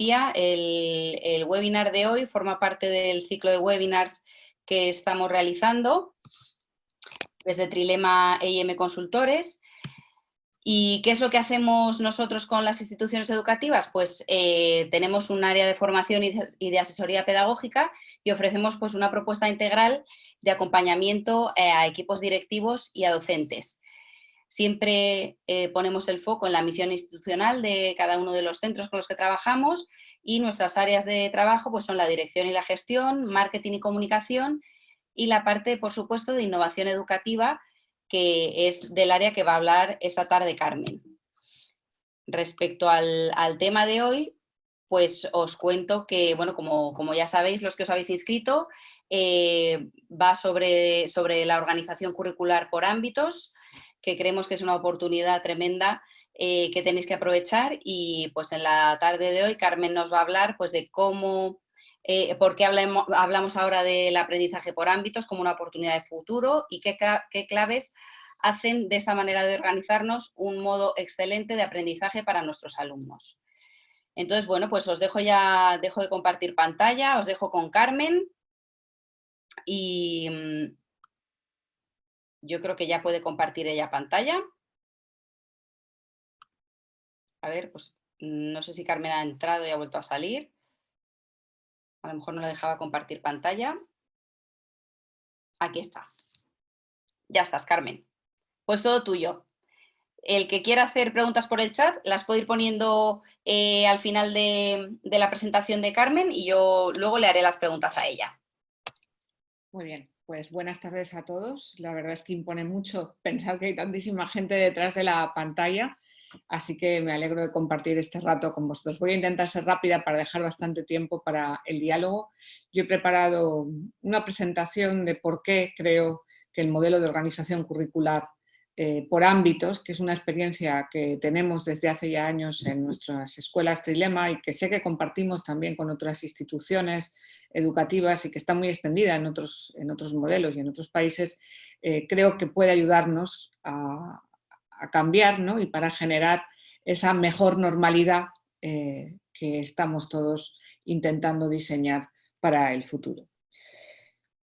decía, el webinar de hoy forma parte del ciclo de webinars que estamos realizando desde Trilema EIM Consultores. ¿Y qué es lo que hacemos nosotros con las instituciones educativas? Pues tenemos un área de formación y de asesoría pedagógica y ofrecemos pues, una propuesta integral de acompañamiento a equipos directivos y a docentes. Siempre ponemos el foco en la misión institucional de cada uno de los centros con los que trabajamos y nuestras áreas de trabajo pues, son la dirección y la gestión, marketing y comunicación y la parte, por supuesto, de innovación educativa, que es del área que va a hablar esta tarde Carmen. Respecto al tema de hoy, pues os cuento que, bueno, como ya sabéis, los que os habéis inscrito, va sobre la organización curricular por ámbitos, que creemos que es una oportunidad tremenda que tenéis que aprovechar y pues en la tarde de hoy Carmen nos va a hablar pues de cómo, por qué hablamos ahora del aprendizaje por ámbitos como una oportunidad de futuro y qué claves hacen de esta manera de organizarnos un modo excelente de aprendizaje para nuestros alumnos. Entonces, bueno, pues os dejo de compartir pantalla, os dejo con Carmen y yo creo que ya puede compartir ella pantalla. A ver, pues no sé si Carmen ha entrado y ha vuelto a salir. A lo mejor no le dejaba compartir pantalla. Aquí está. Ya estás, Carmen. Pues todo tuyo. El que quiera hacer preguntas por el chat las puede ir poniendo al final de la presentación de Carmen y yo luego le haré las preguntas a ella. Muy bien, pues buenas tardes a todos. La verdad es que impone mucho pensar que hay tantísima gente detrás de la pantalla, así que me alegro de compartir este rato con vosotros. Voy a intentar ser rápida para dejar bastante tiempo para el diálogo. Yo he preparado una presentación de por qué creo que el modelo de organización curricular por ámbitos, que es una experiencia que tenemos desde hace ya años en nuestras escuelas Trilema y que sé que compartimos también con otras instituciones educativas y que está muy extendida en otros modelos y en otros países, creo que puede ayudarnos a cambiar, ¿no? Y para generar esa mejor normalidad que estamos todos intentando diseñar para el futuro.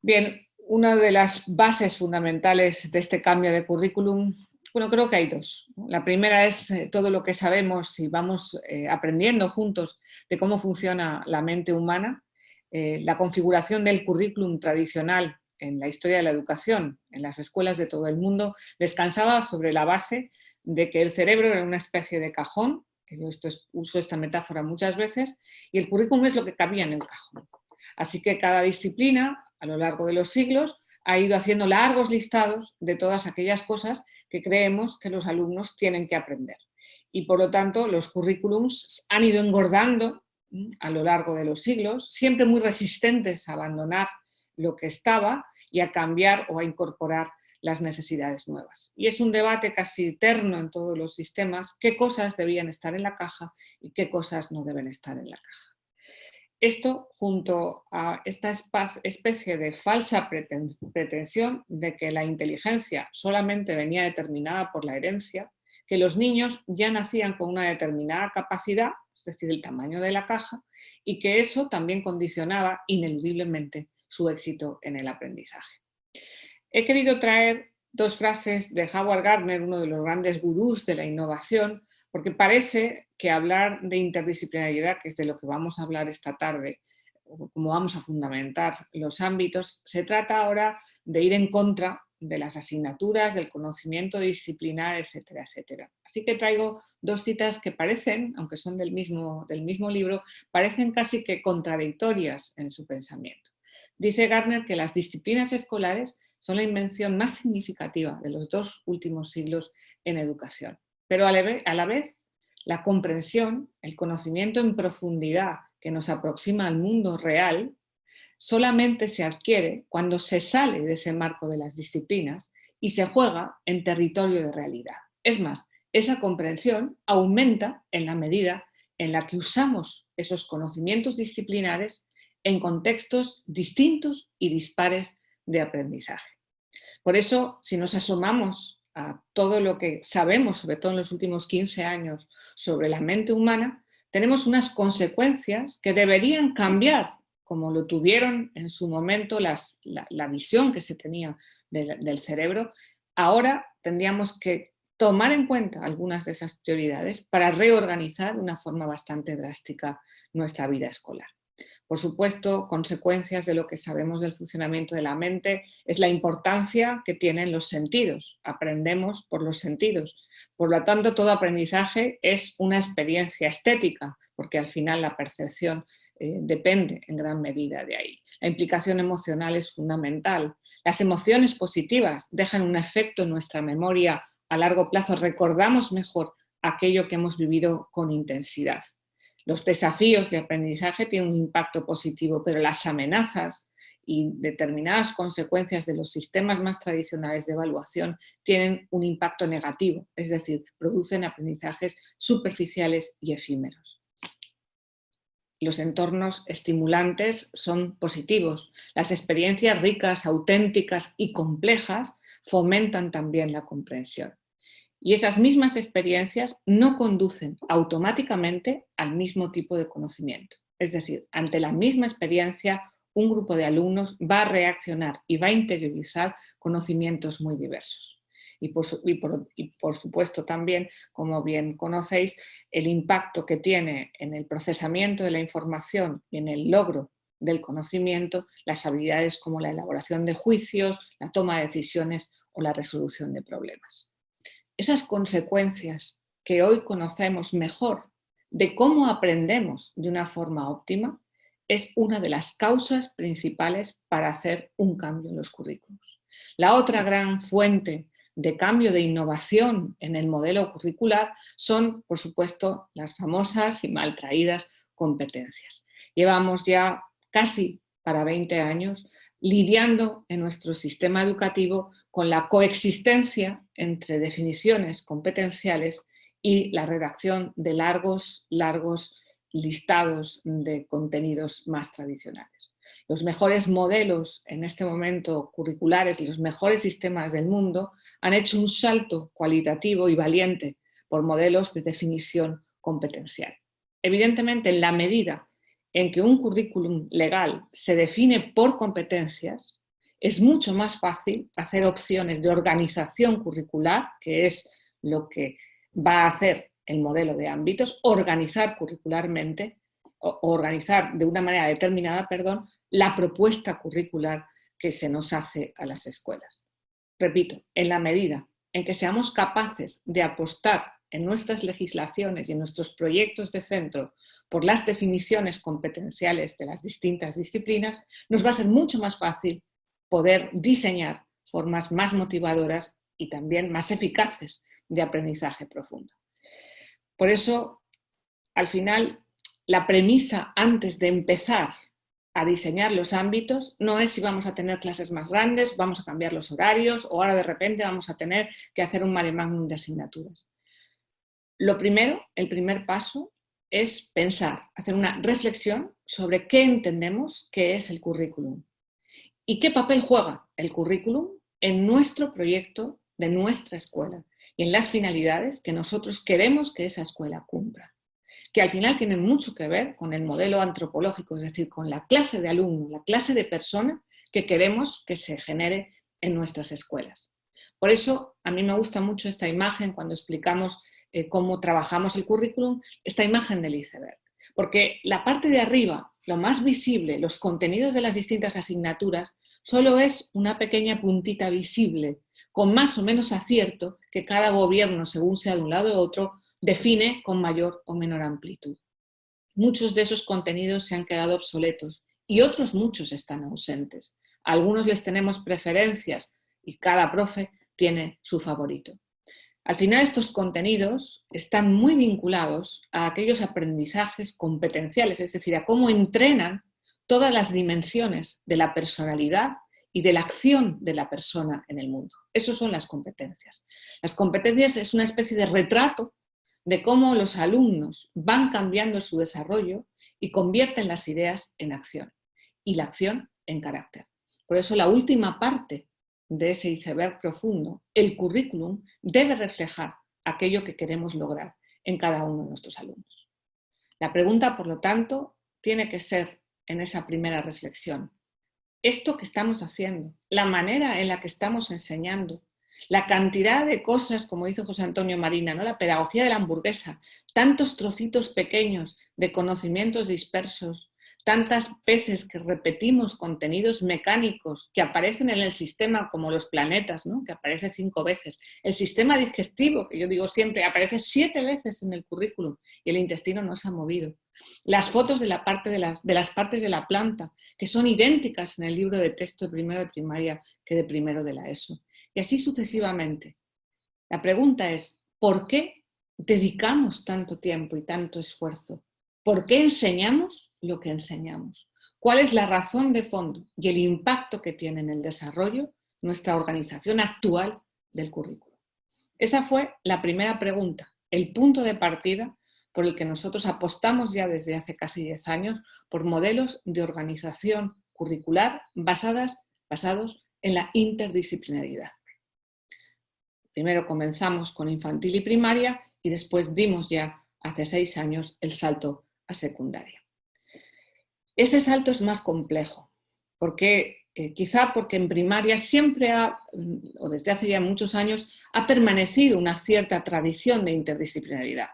Bien, una de las bases fundamentales de este cambio de currículum, bueno, creo que hay dos. La primera es todo lo que sabemos y vamos aprendiendo juntos de cómo funciona la mente humana. La configuración del currículum tradicional en la historia de la educación, en las escuelas de todo el mundo, descansaba sobre la base de que el cerebro era una especie de cajón, uso esta metáfora muchas veces, y el currículum es lo que cabía en el cajón. Así que cada disciplina, a lo largo de los siglos, ha ido haciendo largos listados de todas aquellas cosas que creemos que los alumnos tienen que aprender. Y por lo tanto, los currículums han ido engordando a lo largo de los siglos, siempre muy resistentes a abandonar lo que estaba y a cambiar o a incorporar las necesidades nuevas. Y es un debate casi eterno en todos los sistemas, qué cosas debían estar en la caja y qué cosas no deben estar en la caja. Esto junto a esta especie de falsa pretensión de que la inteligencia solamente venía determinada por la herencia, que los niños ya nacían con una determinada capacidad, es decir, el tamaño de la caja, y que eso también condicionaba ineludiblemente su éxito en el aprendizaje. He querido traer dos frases de Howard Gardner, uno de los grandes gurús de la innovación, porque parece que hablar de interdisciplinariedad, que es de lo que vamos a hablar esta tarde, o como vamos a fundamentar los ámbitos, se trata ahora de ir en contra de las asignaturas, del conocimiento disciplinar, etcétera, etcétera. Así que traigo dos citas que parecen, aunque son del mismo libro, parecen casi que contradictorias en su pensamiento. Dice Gardner que las disciplinas escolares son la invención más significativa de los 2 últimos siglos en educación. Pero a la vez, la comprensión, el conocimiento en profundidad que nos aproxima al mundo real, solamente se adquiere cuando se sale de ese marco de las disciplinas y se juega en territorio de realidad. Es más, esa comprensión aumenta en la medida en la que usamos esos conocimientos disciplinares en contextos distintos y dispares de aprendizaje. Por eso, si nos asomamos a todo lo que sabemos, sobre todo en los últimos 15 años, sobre la mente humana, tenemos unas consecuencias que deberían cambiar, como lo tuvieron en su momento la visión que se tenía del cerebro. Ahora tendríamos que tomar en cuenta algunas de esas prioridades para reorganizar de una forma bastante drástica nuestra vida escolar. Por supuesto, consecuencias de lo que sabemos del funcionamiento de la mente es la importancia que tienen los sentidos. Aprendemos por los sentidos. Por lo tanto, todo aprendizaje es una experiencia estética, porque al final la percepción depende en gran medida de ahí. La implicación emocional es fundamental. Las emociones positivas dejan un efecto en nuestra memoria a largo plazo. Recordamos mejor aquello que hemos vivido con intensidad. Los desafíos de aprendizaje tienen un impacto positivo, pero las amenazas y determinadas consecuencias de los sistemas más tradicionales de evaluación tienen un impacto negativo, es decir, producen aprendizajes superficiales y efímeros. Los entornos estimulantes son positivos. Las experiencias ricas, auténticas y complejas fomentan también la comprensión. Y esas mismas experiencias no conducen automáticamente al mismo tipo de conocimiento. Es decir, ante la misma experiencia, un grupo de alumnos va a reaccionar y va a interiorizar conocimientos muy diversos. Y por supuesto también, como bien conocéis, el impacto que tiene en el procesamiento de la información y en el logro del conocimiento, las habilidades como la elaboración de juicios, la toma de decisiones o la resolución de problemas. Esas consecuencias que hoy conocemos mejor de cómo aprendemos de una forma óptima es una de las causas principales para hacer un cambio en los currículos. La otra gran fuente de cambio, de innovación en el modelo curricular son, por supuesto, las famosas y mal traídas competencias. Llevamos ya casi para 20 años lidiando en nuestro sistema educativo con la coexistencia entre definiciones competenciales y la redacción de largos listados de contenidos más tradicionales. Los mejores modelos en este momento curriculares y los mejores sistemas del mundo han hecho un salto cualitativo y valiente por modelos de definición competencial. Evidentemente, en la medida en que un currículum legal se define por competencias, es mucho más fácil hacer opciones de organización curricular, que es lo que va a hacer el modelo de ámbitos, organizar curricularmente, o organizar de una manera determinada, la propuesta curricular que se nos hace a las escuelas. Repito, en la medida en que seamos capaces de apostar en nuestras legislaciones y en nuestros proyectos de centro por las definiciones competenciales de las distintas disciplinas, nos va a ser mucho más fácil poder diseñar formas más motivadoras y también más eficaces de aprendizaje profundo. Por eso, al final, la premisa antes de empezar a diseñar los ámbitos no es si vamos a tener clases más grandes, vamos a cambiar los horarios o ahora de repente vamos a tener que hacer un mare magnum de asignaturas. Lo primero, el primer paso, es pensar, hacer una reflexión sobre qué entendemos que es el currículum y qué papel juega el currículum en nuestro proyecto de nuestra escuela y en las finalidades que nosotros queremos que esa escuela cumpla, que al final tienen mucho que ver con el modelo antropológico, es decir, con la clase de alumno, la clase de persona que queremos que se genere en nuestras escuelas. Por eso a mí me gusta mucho esta imagen cuando explicamos cómo trabajamos el currículum, esta imagen del iceberg. Porque la parte de arriba, lo más visible, los contenidos de las distintas asignaturas, solo es una pequeña puntita visible, con más o menos acierto, que cada gobierno, según sea de un lado u otro, define con mayor o menor amplitud. Muchos de esos contenidos se han quedado obsoletos y otros muchos están ausentes. A algunos les tenemos preferencias y cada profe tiene su favorito. Al final, estos contenidos están muy vinculados a aquellos aprendizajes competenciales, es decir, a cómo entrenan todas las dimensiones de la personalidad y de la acción de la persona en el mundo. Esas son las competencias. Las competencias es una especie de retrato de cómo los alumnos van cambiando su desarrollo y convierten las ideas en acción y la acción en carácter. Por eso la última parte de ese iceberg profundo, el currículum, debe reflejar aquello que queremos lograr en cada uno de nuestros alumnos. La pregunta, por lo tanto, tiene que ser en esa primera reflexión: esto que estamos haciendo, la manera en la que estamos enseñando, la cantidad de cosas, como dice José Antonio Marina, ¿no? La pedagogía de la hamburguesa, tantos trocitos pequeños de conocimientos dispersos, tantas veces que repetimos contenidos mecánicos que aparecen en el sistema como los planetas, ¿no? Que aparece 5 veces. El sistema digestivo, que yo digo siempre, aparece 7 veces en el currículum y el intestino no se ha movido. Las fotos de las partes de la planta, que son idénticas en el libro de texto de primero de primaria que de primero de la ESO. Y así sucesivamente. La pregunta es, ¿por qué dedicamos tanto tiempo y tanto esfuerzo? ¿Por qué enseñamos lo que enseñamos? ¿Cuál es la razón de fondo y el impacto que tiene en el desarrollo nuestra organización actual del currículo? Esa fue la primera pregunta, el punto de partida por el que nosotros apostamos ya desde hace casi 10 años por modelos de organización curricular basados en la interdisciplinaridad. Primero comenzamos con infantil y primaria y después dimos ya hace 6 años el salto a secundaria. Ese salto es más complejo, quizá porque en primaria siempre o desde hace ya muchos años, ha permanecido una cierta tradición de interdisciplinaridad.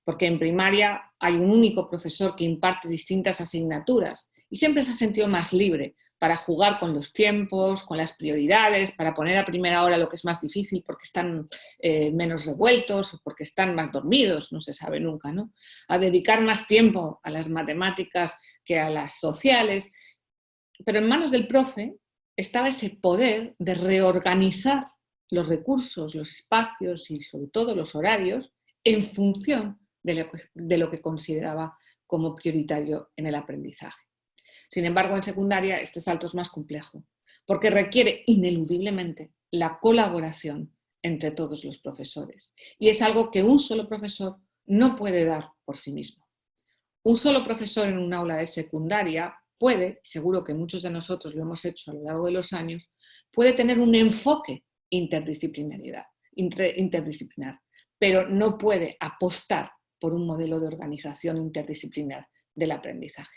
Porque en primaria hay un único profesor que imparte distintas asignaturas y siempre se ha sentido más libre para jugar con los tiempos, con las prioridades, para poner a primera hora lo que es más difícil porque están menos revueltos o porque están más dormidos, no se sabe nunca, ¿no? A dedicar más tiempo a las matemáticas que a las sociales. Pero en manos del profe estaba ese poder de reorganizar los recursos, los espacios y sobre todo los horarios en función de lo que consideraba como prioritario en el aprendizaje. Sin embargo, en secundaria este salto es más complejo, porque requiere ineludiblemente la colaboración entre todos los profesores. Y es algo que un solo profesor no puede dar por sí mismo. Un solo profesor en un aula de secundaria puede, seguro que muchos de nosotros lo hemos hecho a lo largo de los años, puede tener un enfoque interdisciplinar, pero no puede apostar por un modelo de organización interdisciplinar del aprendizaje.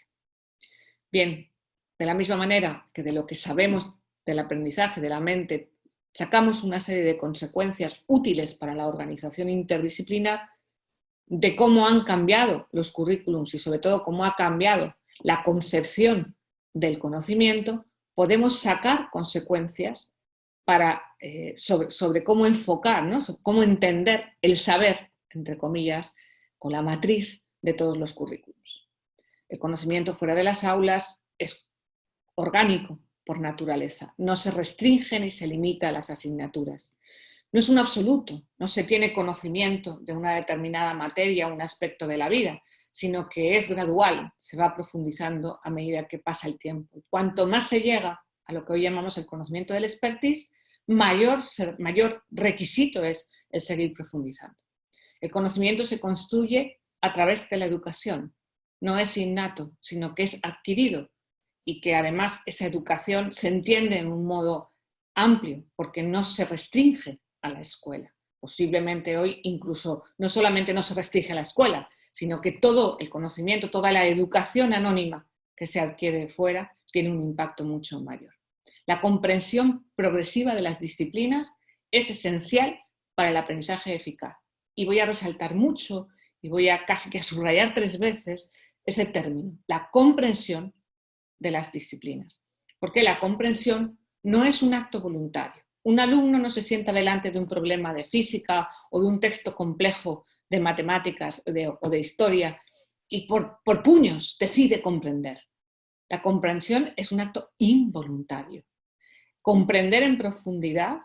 Bien, de la misma manera que de lo que sabemos del aprendizaje, de la mente, sacamos una serie de consecuencias útiles para la organización interdisciplinar, de cómo han cambiado los currículums y sobre todo cómo ha cambiado la concepción del conocimiento, podemos sacar consecuencias sobre cómo enfocar, ¿no? Sobre cómo entender el saber, entre comillas, con la matriz de todos los currículums. El conocimiento fuera de las aulas es orgánico por naturaleza, no se restringe ni se limita a las asignaturas. No es un absoluto, no se tiene conocimiento de una determinada materia o un aspecto de la vida, sino que es gradual, se va profundizando a medida que pasa el tiempo. Cuanto más se llega a lo que hoy llamamos el conocimiento del expertise, mayor requisito es el seguir profundizando. El conocimiento se construye a través de la educación, no es innato, sino que es adquirido y que además esa educación se entiende en un modo amplio porque no se restringe a la escuela. Posiblemente hoy incluso no solamente no se restringe a la escuela, sino que todo el conocimiento, toda la educación anónima que se adquiere fuera tiene un impacto mucho mayor. La comprensión progresiva de las disciplinas es esencial para el aprendizaje eficaz. Y voy a resaltar mucho y voy a casi que a subrayar 3 veces ese término, la comprensión de las disciplinas. Porque la comprensión no es un acto voluntario. Un alumno no se sienta delante de un problema de física o de un texto complejo de matemáticas o de historia y por puños decide comprender. La comprensión es un acto involuntario. Comprender en profundidad,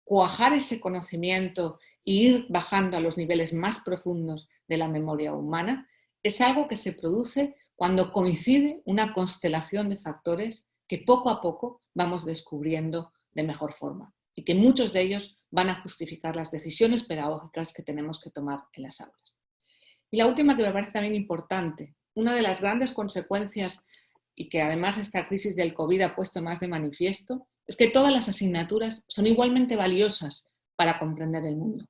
cuajar ese conocimiento e ir bajando a los niveles más profundos de la memoria humana es algo que se produce cuando coincide una constelación de factores que poco a poco vamos descubriendo de mejor forma y que muchos de ellos van a justificar las decisiones pedagógicas que tenemos que tomar en las aulas. Y la última que me parece también importante, una de las grandes consecuencias y que además esta crisis del COVID ha puesto más de manifiesto, es que todas las asignaturas son igualmente valiosas para comprender el mundo.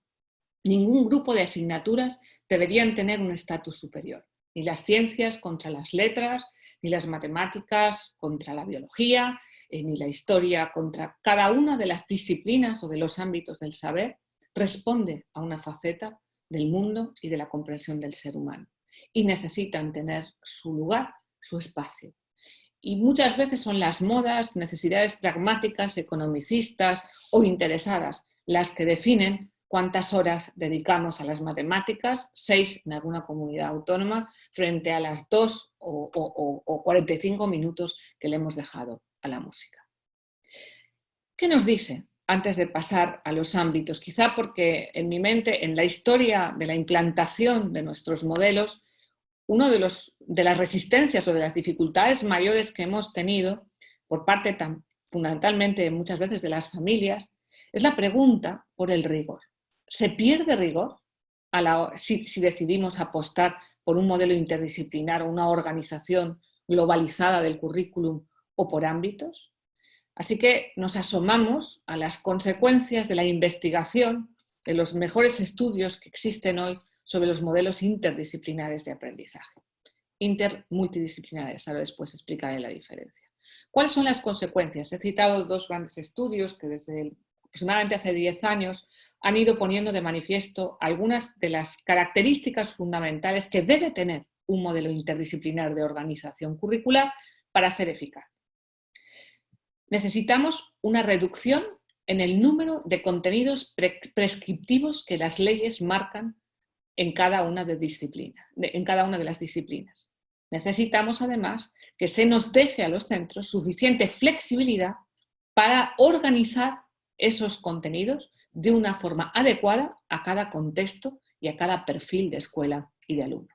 Ningún grupo de asignaturas deberían tener un estatus superior. ni las ciencias contra las letras, ni las matemáticas contra la biología, ni la historia contra cada una de las disciplinas o de los ámbitos del saber, responde a una faceta del mundo y de la comprensión del ser humano. Y necesitan tener su lugar, su espacio. Y muchas veces son las modas, necesidades pragmáticas, economicistas o interesadas las que definen cuántas horas dedicamos a las matemáticas, 6 en alguna comunidad autónoma, frente a las 2 o 45 minutos que le hemos dejado a la música. ¿Qué nos dice antes de pasar a los ámbitos? Quizá porque en mi mente, en la historia de la implantación de nuestros modelos, una de las resistencias o de las dificultades mayores que hemos tenido por parte fundamentalmente muchas veces de las familias es la pregunta por el rigor. ¿Se pierde rigor si decidimos apostar por un modelo interdisciplinar o una organización globalizada del currículum o por ámbitos? Así que nos asomamos a las consecuencias de la investigación de los mejores estudios que existen hoy sobre los modelos interdisciplinares de aprendizaje. Multidisciplinares, ahora después explicaré la diferencia. ¿Cuáles son las consecuencias? He citado 2 grandes estudios que desde aproximadamente hace 10 años han ido poniendo de manifiesto algunas de las características fundamentales que debe tener un modelo interdisciplinar de organización curricular para ser eficaz. Necesitamos una reducción en el número de contenidos prescriptivos que las leyes marcan en cada una de las disciplinas. Necesitamos además que se nos deje a los centros suficiente flexibilidad para organizar esos contenidos de una forma adecuada a cada contexto y a cada perfil de escuela y de alumno.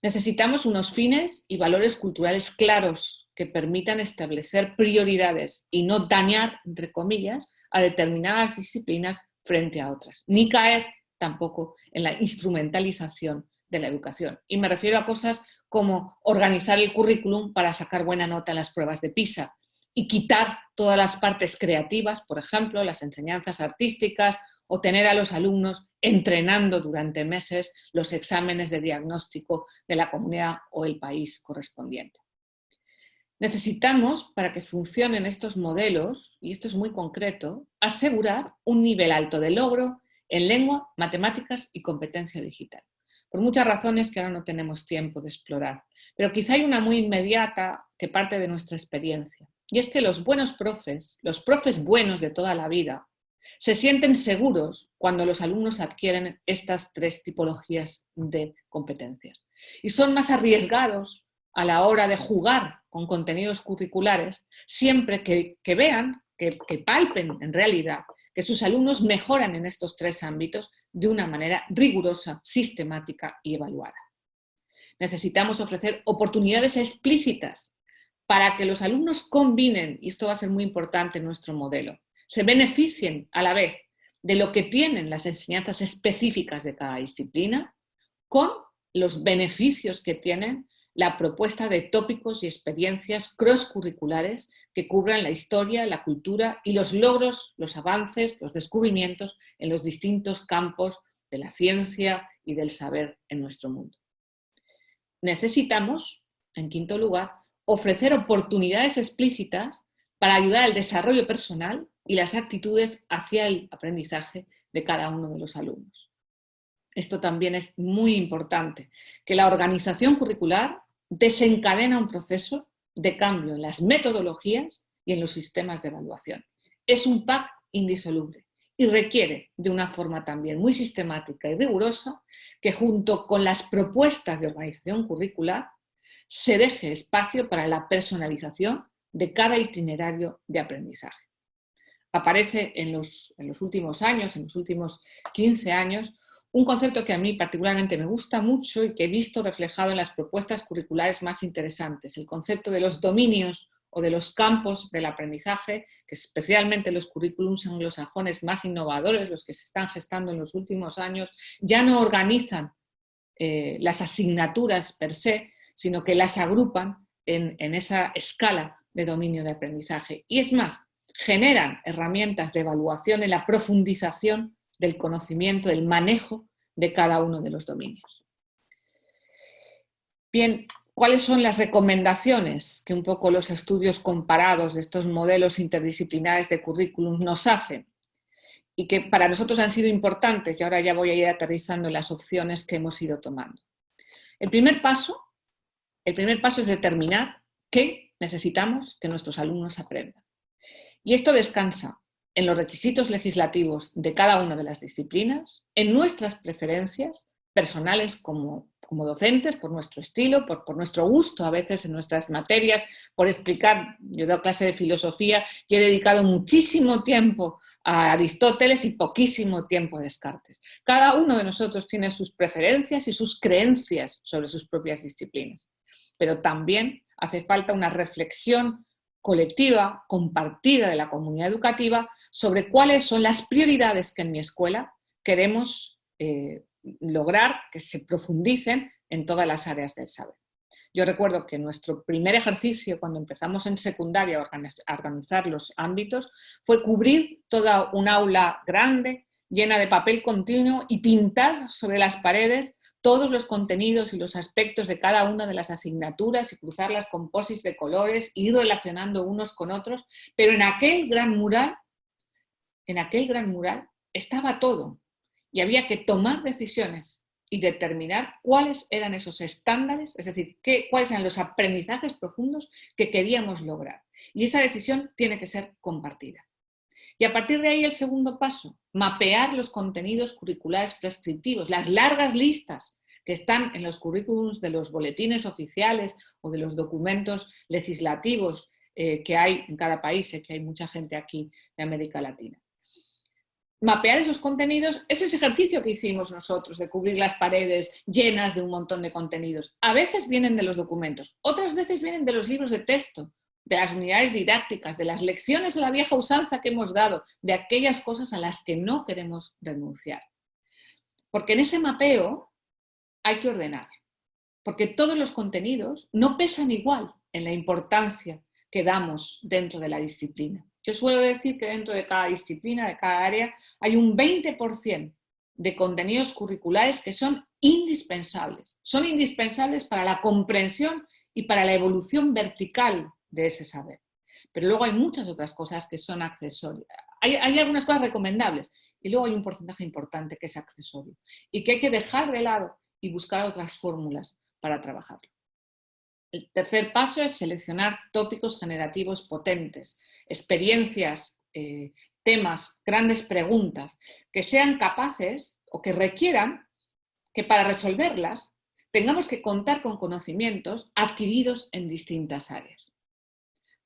Necesitamos unos fines y valores culturales claros que permitan establecer prioridades y no dañar, entre comillas, a determinadas disciplinas frente a otras, ni caer tampoco en la instrumentalización de la educación. Y me refiero a cosas como organizar el currículum para sacar buena nota en las pruebas de PISA y quitar todas las partes creativas, por ejemplo, las enseñanzas artísticas, o tener a los alumnos entrenando durante meses los exámenes de diagnóstico de la comunidad o el país correspondiente. Necesitamos, para que funcionen estos modelos, y esto es muy concreto, asegurar un nivel alto de logro en lengua, matemáticas y competencia digital. Por muchas razones que ahora no tenemos tiempo de explorar. Pero quizá hay una muy inmediata que parte de nuestra experiencia. Y es que los buenos profes, los profes buenos de toda la vida, se sienten seguros cuando los alumnos adquieren estas 3 tipologías de competencias. Y son más arriesgados a la hora de jugar con contenidos curriculares siempre que vean, que palpen en realidad que sus alumnos mejoran en estos 3 ámbitos de una manera rigurosa, sistemática y evaluada. Necesitamos ofrecer oportunidades explícitas para que los alumnos combinen, y esto va a ser muy importante en nuestro modelo, se beneficien a la vez de lo que tienen las enseñanzas específicas de cada disciplina con los beneficios que tienen la propuesta de tópicos y experiencias cross-curriculares que cubran la historia, la cultura y los logros, los avances, los descubrimientos en los distintos campos de la ciencia y del saber en nuestro mundo. Necesitamos, en quinto lugar, ofrecer oportunidades explícitas para ayudar al desarrollo personal y las actitudes hacia el aprendizaje de cada uno de los alumnos. Esto también es muy importante, que la organización curricular desencadena un proceso de cambio en las metodologías y en los sistemas de evaluación. Es un pack indisoluble y requiere de una forma también muy sistemática y rigurosa que junto con las propuestas de organización curricular se deje espacio para la personalización de cada itinerario de aprendizaje. Aparece en los últimos años, en los últimos 15 años, un concepto que a mí particularmente me gusta mucho y que he visto reflejado en las propuestas curriculares más interesantes, el concepto de los dominios o de los campos del aprendizaje, que especialmente los currículums anglosajones más innovadores, los que se están gestando en los últimos años, ya no organizan las asignaturas per se, sino que las agrupan en esa escala de dominio de aprendizaje. Y es más, generan herramientas de evaluación en la profundización del conocimiento, del manejo de cada uno de los dominios. Bien, ¿cuáles son las recomendaciones que un poco los estudios comparados de estos modelos interdisciplinares de currículum nos hacen? Y que para nosotros han sido importantes, y ahora ya voy a ir aterrizando en las opciones que hemos ido tomando. El primer paso es determinar qué necesitamos que nuestros alumnos aprendan. Y esto descansa en los requisitos legislativos de cada una de las disciplinas, en nuestras preferencias personales como docentes, por nuestro estilo, por nuestro gusto a veces en nuestras materias, por explicar. Yo he dado clase de filosofía y he dedicado muchísimo tiempo a Aristóteles y poquísimo tiempo a Descartes. Cada uno de nosotros tiene sus preferencias y sus creencias sobre sus propias disciplinas, pero también hace falta una reflexión colectiva, compartida de la comunidad educativa, sobre cuáles son las prioridades que en mi escuela queremos lograr que se profundicen en todas las áreas del saber. Yo recuerdo que nuestro primer ejercicio, cuando empezamos en secundaria a organizar los ámbitos, fue cubrir toda un aula grande, llena de papel continuo, y pintar sobre las paredes todos los contenidos y los aspectos de cada una de las asignaturas y cruzarlas con posis de colores, ir relacionando unos con otros, pero en aquel gran mural estaba todo y había que tomar decisiones y determinar cuáles eran esos estándares, es decir, cuáles eran los aprendizajes profundos que queríamos lograr. Y esa decisión tiene que ser compartida. Y a partir de ahí el segundo paso, mapear los contenidos curriculares prescriptivos, las largas listas que están en los currículums de los boletines oficiales o de los documentos legislativos que hay en cada país, sé que hay mucha gente aquí de América Latina. Mapear esos contenidos es ese ejercicio que hicimos nosotros de cubrir las paredes llenas de un montón de contenidos. A veces vienen de los documentos, otras veces vienen de los libros de texto, de las unidades didácticas, de las lecciones de la vieja usanza que hemos dado, de aquellas cosas a las que no queremos renunciar. Porque en ese mapeo hay que ordenar, porque todos los contenidos no pesan igual en la importancia que damos dentro de la disciplina. Yo suelo decir que dentro de cada disciplina, de cada área, hay un 20% de contenidos curriculares que son indispensables. Son indispensables para la comprensión y para la evolución vertical de ese saber. Pero luego hay muchas otras cosas que son accesorias. Hay algunas cosas recomendables y luego hay un porcentaje importante que es accesorio y que hay que dejar de lado y buscar otras fórmulas para trabajarlo. El tercer paso es seleccionar tópicos generativos potentes, experiencias, temas, grandes preguntas, que sean capaces o que requieran que para resolverlas tengamos que contar con conocimientos adquiridos en distintas áreas.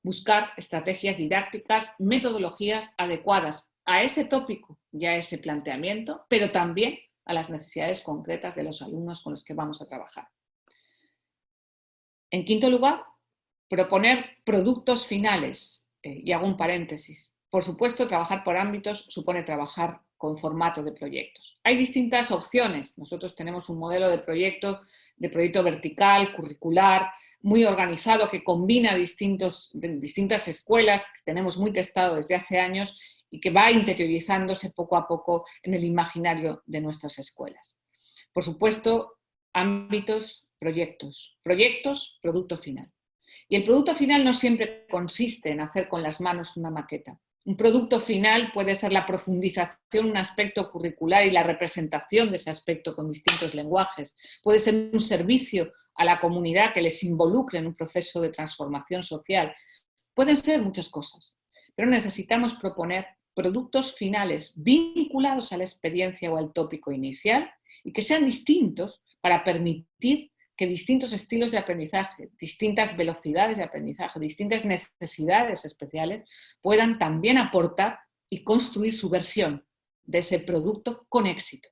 Buscar estrategias didácticas, metodologías adecuadas a ese tópico y a ese planteamiento, pero también a las necesidades concretas de los alumnos con los que vamos a trabajar. En quinto lugar, proponer productos finales, y hago un paréntesis. Por supuesto, trabajar por ámbitos supone trabajar con formato de proyectos. Hay distintas opciones. Nosotros tenemos un modelo de proyecto vertical, curricular, muy organizado, que combina distintas escuelas, que tenemos muy testado desde hace años y que va interiorizándose poco a poco en el imaginario de nuestras escuelas. Por supuesto, ámbitos, proyectos, producto final. Y el producto final no siempre consiste en hacer con las manos una maqueta. Un producto final puede ser la profundización de un aspecto curricular y la representación de ese aspecto con distintos lenguajes. Puede ser un servicio a la comunidad que les involucre en un proceso de transformación social. Pueden ser muchas cosas, pero necesitamos proponer productos finales vinculados a la experiencia o al tópico inicial y que sean distintos para permitir que distintos estilos de aprendizaje, distintas velocidades de aprendizaje, distintas necesidades especiales puedan también aportar y construir su versión de ese producto con éxito.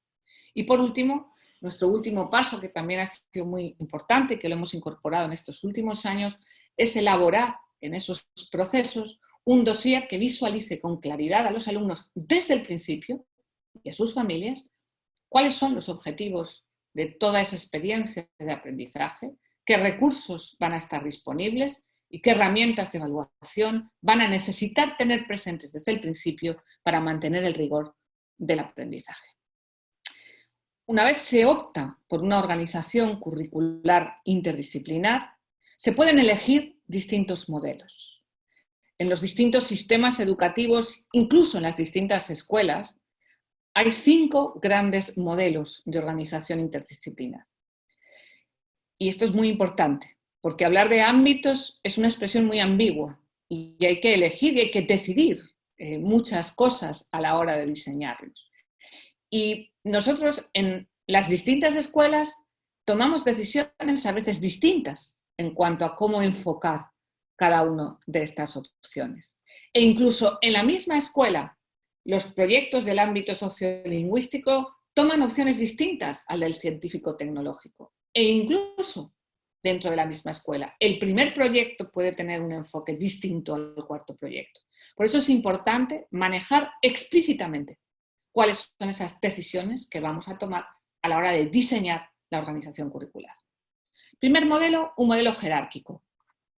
Y por último, nuestro último paso, que también ha sido muy importante y que lo hemos incorporado en estos últimos años, es elaborar en esos procesos un dossier que visualice con claridad a los alumnos desde el principio y a sus familias cuáles son los objetivos de toda esa experiencia de aprendizaje, qué recursos van a estar disponibles y qué herramientas de evaluación van a necesitar tener presentes desde el principio para mantener el rigor del aprendizaje. una vez se opta por una organización curricular interdisciplinar, se pueden elegir distintos modelos. En los distintos sistemas educativos, incluso en las distintas escuelas, hay 5 grandes modelos de organización interdisciplinar. Y esto es muy importante, porque hablar de ámbitos es una expresión muy ambigua y hay que elegir y hay que decidir muchas cosas a la hora de diseñarlos. Y nosotros en las distintas escuelas tomamos decisiones a veces distintas en cuanto a cómo enfocar cada una de estas opciones. E incluso en la misma escuela, los proyectos del ámbito sociolingüístico toman opciones distintas al del científico-tecnológico. E incluso dentro de la misma escuela, el primer proyecto puede tener un enfoque distinto al cuarto proyecto. Por eso es importante manejar explícitamente cuáles son esas decisiones que vamos a tomar a la hora de diseñar la organización curricular. Primer modelo, un modelo jerárquico,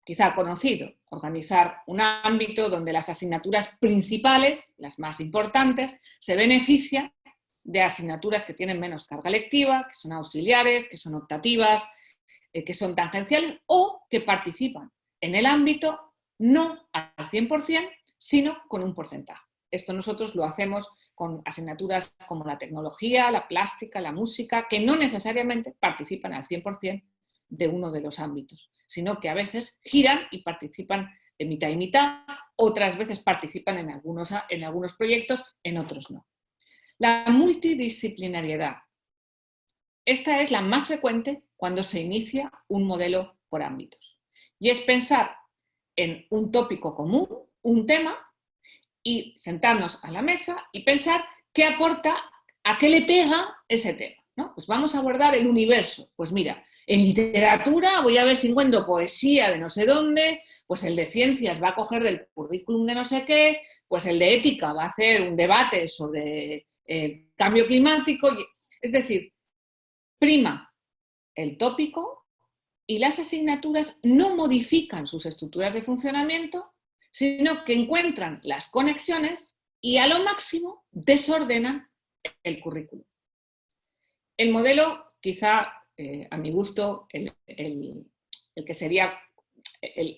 quizá conocido, organizar un ámbito donde las asignaturas principales, las más importantes, se benefician de asignaturas que tienen menos carga lectiva, que son auxiliares, que son optativas, que son tangenciales o que participan en el ámbito no al 100%, sino con un porcentaje. Esto nosotros lo hacemos con asignaturas como la tecnología, la plástica, la música, que no necesariamente participan al 100% de uno de los ámbitos, sino que a veces giran y participan en mitad y mitad, otras veces participan en algunos proyectos, en otros no. La multidisciplinariedad. Esta es la más frecuente cuando se inicia un modelo por ámbitos. Y es pensar en un tópico común, un tema, y sentarnos a la mesa y pensar qué aporta, a qué le pega ese tema, ¿no? Pues vamos a abordar el universo. Pues mira, en literatura voy a ver si encuentro poesía de no sé dónde, pues el de ciencias va a coger del currículum de no sé qué, pues el de ética va a hacer un debate sobre el cambio climático. Es decir, prima el tópico y las asignaturas no modifican sus estructuras de funcionamiento, sino que encuentran las conexiones y a lo máximo desordenan el currículum. El modelo, quizá a mi gusto, el que sería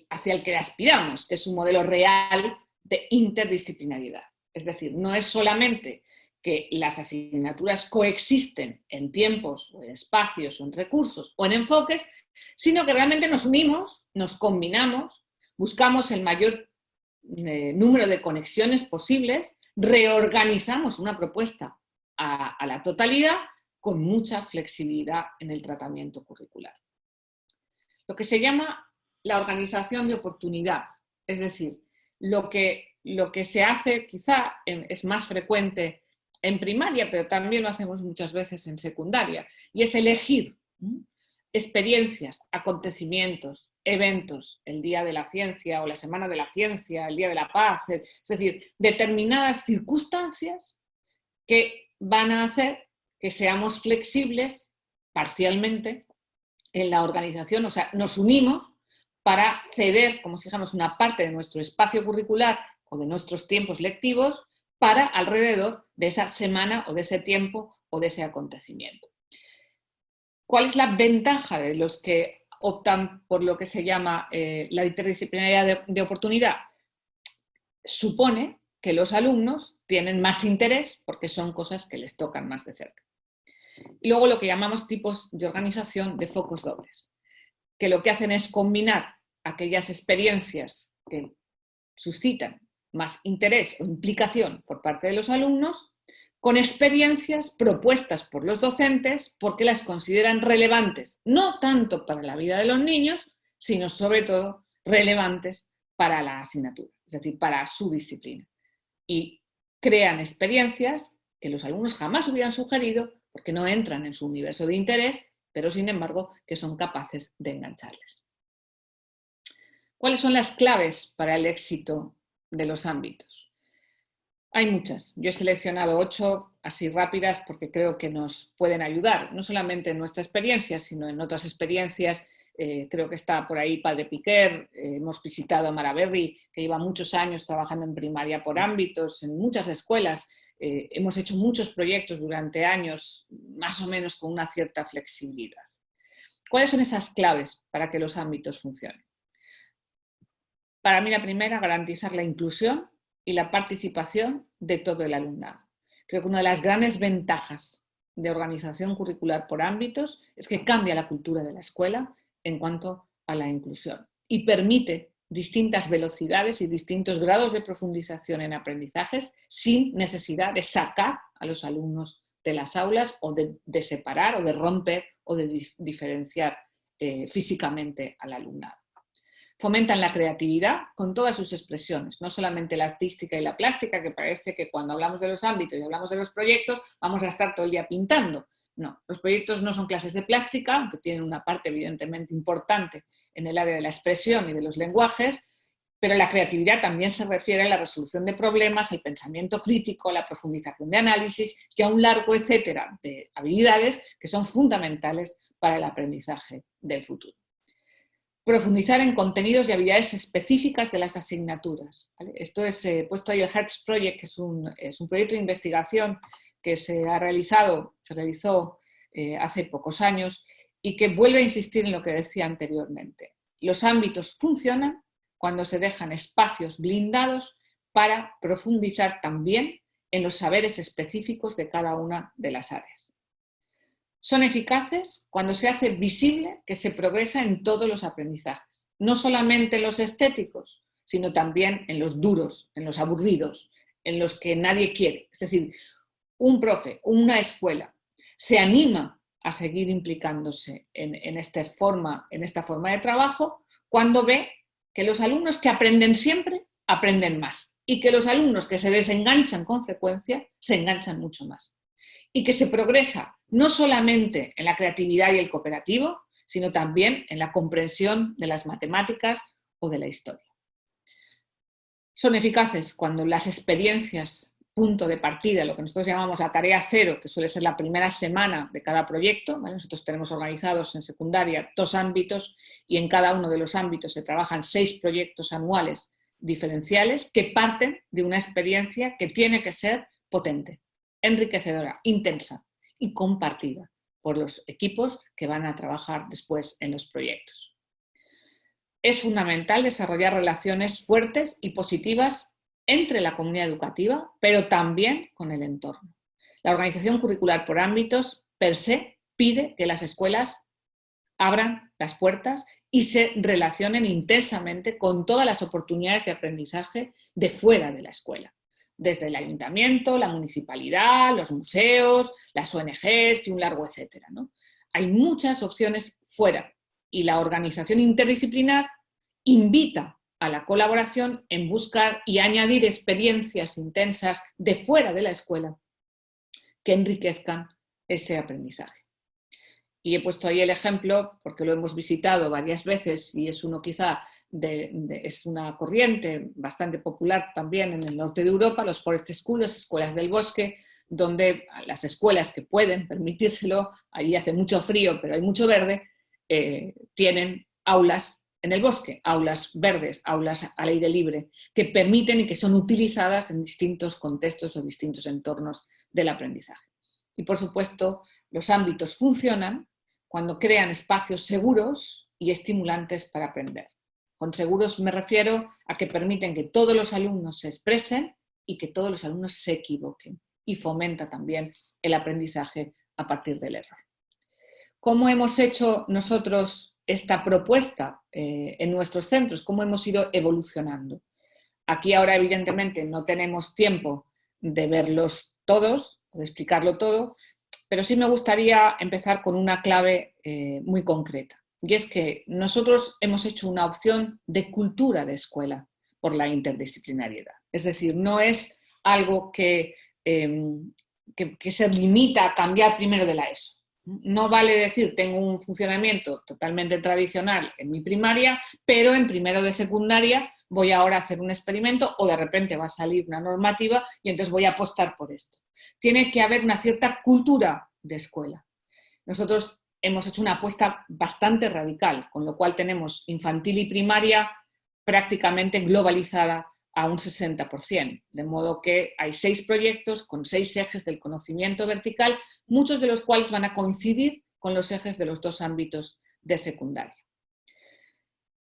hacia el que aspiramos, que es un modelo real de interdisciplinariedad. Es decir, no es solamente que las asignaturas coexisten en tiempos, o en espacios, o en recursos, o en enfoques, sino que realmente nos unimos, nos combinamos, buscamos el mayor número de conexiones posibles, reorganizamos una propuesta a la totalidad con mucha flexibilidad en el tratamiento curricular. Lo que se llama la organización de oportunidad, es decir, lo que se hace quizá es más frecuente en primaria, pero también lo hacemos muchas veces en secundaria, y es elegir experiencias, acontecimientos, eventos, el Día de la Ciencia o la Semana de la Ciencia, el Día de la Paz, es decir, determinadas circunstancias que van a hacer que seamos flexibles parcialmente en la organización, o sea, nos unimos para ceder, como si dijéramos, una parte de nuestro espacio curricular o de nuestros tiempos lectivos para alrededor de esa semana o de ese tiempo o de ese acontecimiento. ¿Cuál es la ventaja de los que optan por lo que se llama la interdisciplinaridad de oportunidad? Supone que los alumnos tienen más interés porque son cosas que les tocan más de cerca. Y luego lo que llamamos tipos de organización de focos dobles, que lo que hacen es combinar aquellas experiencias que suscitan más interés o implicación por parte de los alumnos con experiencias propuestas por los docentes porque las consideran relevantes, no tanto para la vida de los niños, sino sobre todo relevantes para la asignatura, es decir, para su disciplina. Y crean experiencias que los alumnos jamás hubieran sugerido porque no entran en su universo de interés, pero sin embargo que son capaces de engancharles. ¿Cuáles son las claves para el éxito de los ámbitos? Hay muchas. Yo he seleccionado 8 así rápidas porque creo que nos pueden ayudar, no solamente en nuestra experiencia, sino en otras experiencias creo que está por ahí Padre Piquer, hemos visitado a Mara Berry, que lleva muchos años trabajando en primaria por ámbitos, en muchas escuelas, hemos hecho muchos proyectos durante años, más o menos con una cierta flexibilidad. ¿Cuáles son esas claves para que los ámbitos funcionen? Para mí la primera, garantizar la inclusión y la participación de todo el alumnado. Creo que una de las grandes ventajas de organización curricular por ámbitos es que cambia la cultura de la escuela en cuanto a la inclusión y permite distintas velocidades y distintos grados de profundización en aprendizajes sin necesidad de sacar a los alumnos de las aulas o de separar o de romper o de diferenciar físicamente al alumnado. Fomentan la creatividad con todas sus expresiones, no solamente la artística y la plástica, que parece que cuando hablamos de los ámbitos y hablamos de los proyectos vamos a estar todo el día pintando. No, los proyectos no son clases de plástica, aunque tienen una parte evidentemente importante en el área de la expresión y de los lenguajes, pero la creatividad también se refiere a la resolución de problemas, al pensamiento crítico, a la profundización de análisis y a un largo etcétera de habilidades que son fundamentales para el aprendizaje del futuro. Profundizar en contenidos y habilidades específicas de las asignaturas, ¿vale? Esto es, puesto ahí el Hertz Project, que es un proyecto de investigación que se realizó hace pocos años y que vuelve a insistir en lo que decía anteriormente. Los ámbitos funcionan cuando se dejan espacios blindados para profundizar también en los saberes específicos de cada una de las áreas. Son eficaces cuando se hace visible que se progresa en todos los aprendizajes, no solamente en los estéticos, sino también en los duros, en los aburridos, en los que nadie quiere. Es decir, un profe, una escuela, se anima a seguir implicándose en esta forma de trabajo cuando ve que los alumnos que aprenden siempre aprenden más y que los alumnos que se desenganchan con frecuencia se enganchan mucho más. Y que se progresa no solamente en la creatividad y el cooperativo, sino también en la comprensión de las matemáticas o de la historia. Son eficaces cuando las experiencias, punto de partida, lo que nosotros llamamos la tarea cero, que suele ser la primera semana de cada proyecto, ¿vale? Nosotros tenemos organizados en secundaria 2 ámbitos y en cada uno de los ámbitos se trabajan 6 proyectos anuales diferenciales que parten de una experiencia que tiene que ser potente, enriquecedora, intensa y compartida por los equipos que van a trabajar después en los proyectos. Es fundamental desarrollar relaciones fuertes y positivas entre la comunidad educativa, pero también con el entorno. La organización curricular por ámbitos, per se, pide que las escuelas abran las puertas y se relacionen intensamente con todas las oportunidades de aprendizaje de fuera de la escuela. Desde el ayuntamiento, la municipalidad, los museos, las ONGs y un largo etcétera, ¿no? Hay muchas opciones fuera y la organización interdisciplinar invita a la colaboración en buscar y añadir experiencias intensas de fuera de la escuela que enriquezcan ese aprendizaje. Y he puesto ahí el ejemplo porque lo hemos visitado varias veces y es uno quizá es una corriente bastante popular también en el norte de Europa, los forest schools, las escuelas del bosque, donde las escuelas que pueden permitírselo, ahí hace mucho frío pero hay mucho verde, tienen aulas en el bosque, aulas verdes, aulas al aire libre, que permiten y que son utilizadas en distintos contextos o distintos entornos del aprendizaje. Y por supuesto, los ámbitos funcionan cuando crean espacios seguros y estimulantes para aprender. Con seguros me refiero a que permiten que todos los alumnos se expresen y que todos los alumnos se equivoquen y fomenta también el aprendizaje a partir del error. ¿Cómo hemos hecho nosotros esta propuesta en nuestros centros? ¿Cómo hemos ido evolucionando? Aquí ahora evidentemente no tenemos tiempo de verlos todos, de explicarlo todo, pero sí me gustaría empezar con una clave muy concreta. Y es que nosotros hemos hecho una opción de cultura de escuela por la interdisciplinariedad. Es decir, no es algo que se limita a cambiar primero de la ESO. No vale decir, tengo un funcionamiento totalmente tradicional en mi primaria, pero en primero de secundaria voy ahora a hacer un experimento o de repente va a salir una normativa y entonces voy a apostar por esto. Tiene que haber una cierta cultura de escuela. Nosotros hemos hecho una apuesta bastante radical, con lo cual tenemos infantil y primaria prácticamente globalizada a un 60%, de modo que hay 6 proyectos con 6 ejes del conocimiento vertical, muchos de los cuales van a coincidir con los ejes de los 2 ámbitos de secundaria.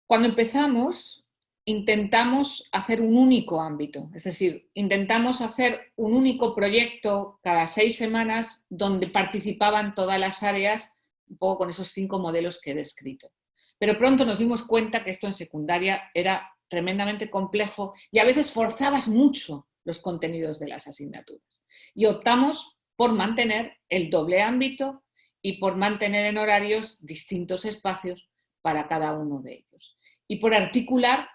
Cuando empezamos, intentamos hacer un único ámbito, es decir, intentamos hacer un único proyecto cada 6 semanas donde participaban todas las áreas, un poco con esos 5 modelos que he descrito. Pero pronto nos dimos cuenta que esto en secundaria era tremendamente complejo y a veces forzabas mucho los contenidos de las asignaturas. Y optamos por mantener el doble ámbito y por mantener en horarios distintos espacios para cada uno de ellos. Y por articular